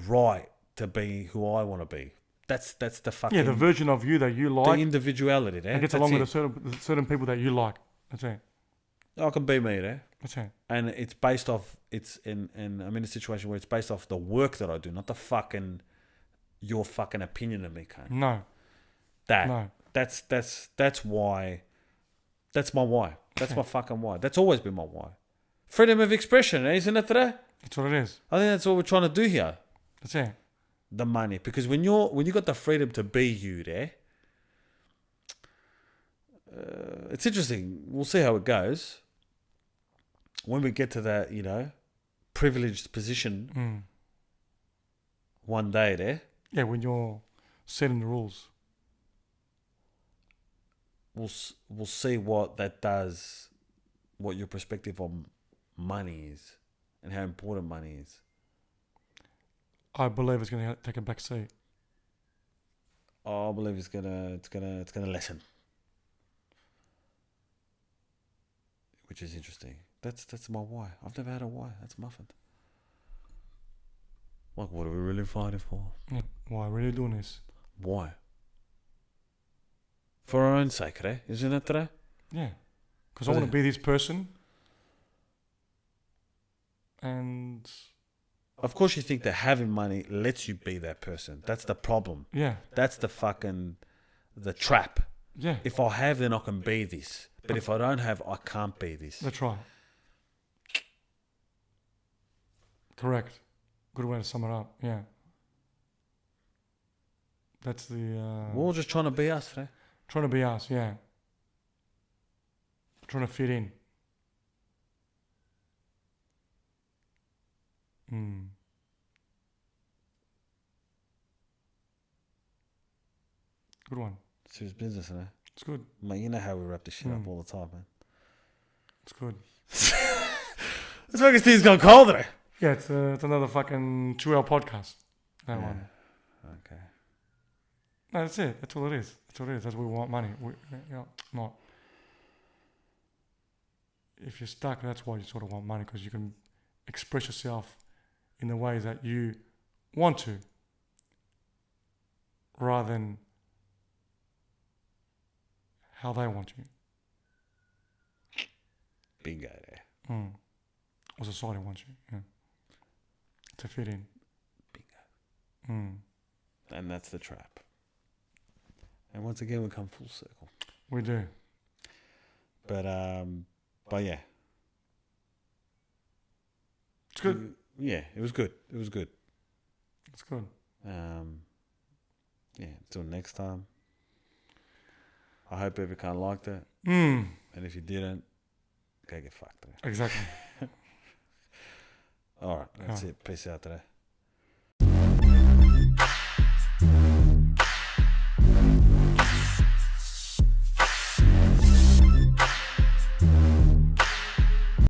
Speaker 1: right to be who I want to be. That's the fucking...
Speaker 2: Yeah, the version of you that you like.
Speaker 1: The individuality there.
Speaker 2: It gets along with certain people that you like. That's it.
Speaker 1: I can be me there.
Speaker 2: That's it.
Speaker 1: And it's based off, and I'm in a situation where it's based off the work that I do, not the fucking, your fucking opinion of me, cunt.
Speaker 2: No.
Speaker 1: That's why, that's my why. That's my fucking why. That's always been my why. Freedom of expression, isn't it today?
Speaker 2: That's what it is.
Speaker 1: I think that's what we're trying to do here.
Speaker 2: That's it.
Speaker 1: The money. Because when you got the freedom to be you there, it's interesting. We'll see how it goes. When we get to that, privileged position one day there.
Speaker 2: Yeah, when you're setting the rules.
Speaker 1: We'll see what that does, what your perspective on money is and how important money is.
Speaker 2: I believe it's going to take a back seat.
Speaker 1: I believe it's gonna lessen, which is interesting. That's my why. I've never had a why. That's muffled. Like, what are we really fighting for?
Speaker 2: Yeah. Why are we really doing this?
Speaker 1: Why? For our own sake, eh? Isn't it today?
Speaker 2: Yeah. Because I want to be this person. And...
Speaker 1: Of course you think that having money lets you be that person. That's the problem.
Speaker 2: Yeah.
Speaker 1: That's the fucking... the trap.
Speaker 2: Yeah.
Speaker 1: If I have, then I can be this. But if I don't have, I can't be this.
Speaker 2: That's right. Correct. Good way to sum it up. Yeah. That's the...
Speaker 1: We're all just trying to be us, right?
Speaker 2: trying to be us, yeah. Trying to fit in. Good one.
Speaker 1: Serious business, right?
Speaker 2: It's good.
Speaker 1: Mate, you know how we wrap this shit up all the time, man.
Speaker 2: It's good.
Speaker 1: This fucking thing's gone cold today.
Speaker 2: Yeah, it's another fucking 2-hour podcast. That one.
Speaker 1: Okay.
Speaker 2: No, that's it. That's all it is. That's all it is. That's what we want money. Not. If you're stuck, that's why you sort of want money, because you can express yourself in the ways that you want to, rather than how they want you.
Speaker 1: Bingo there.
Speaker 2: Or society wants you, yeah. To fit in.
Speaker 1: Bingo. And that's the trap. And once again, we come full circle.
Speaker 2: We do.
Speaker 1: But yeah.
Speaker 2: It's good.
Speaker 1: Yeah, it was good. It was good.
Speaker 2: It's good.
Speaker 1: Yeah, until next time. I hope everyone liked it.
Speaker 2: And
Speaker 1: if you didn't, go get fucked.
Speaker 2: Exactly.
Speaker 1: All right, that's it. Peace out today.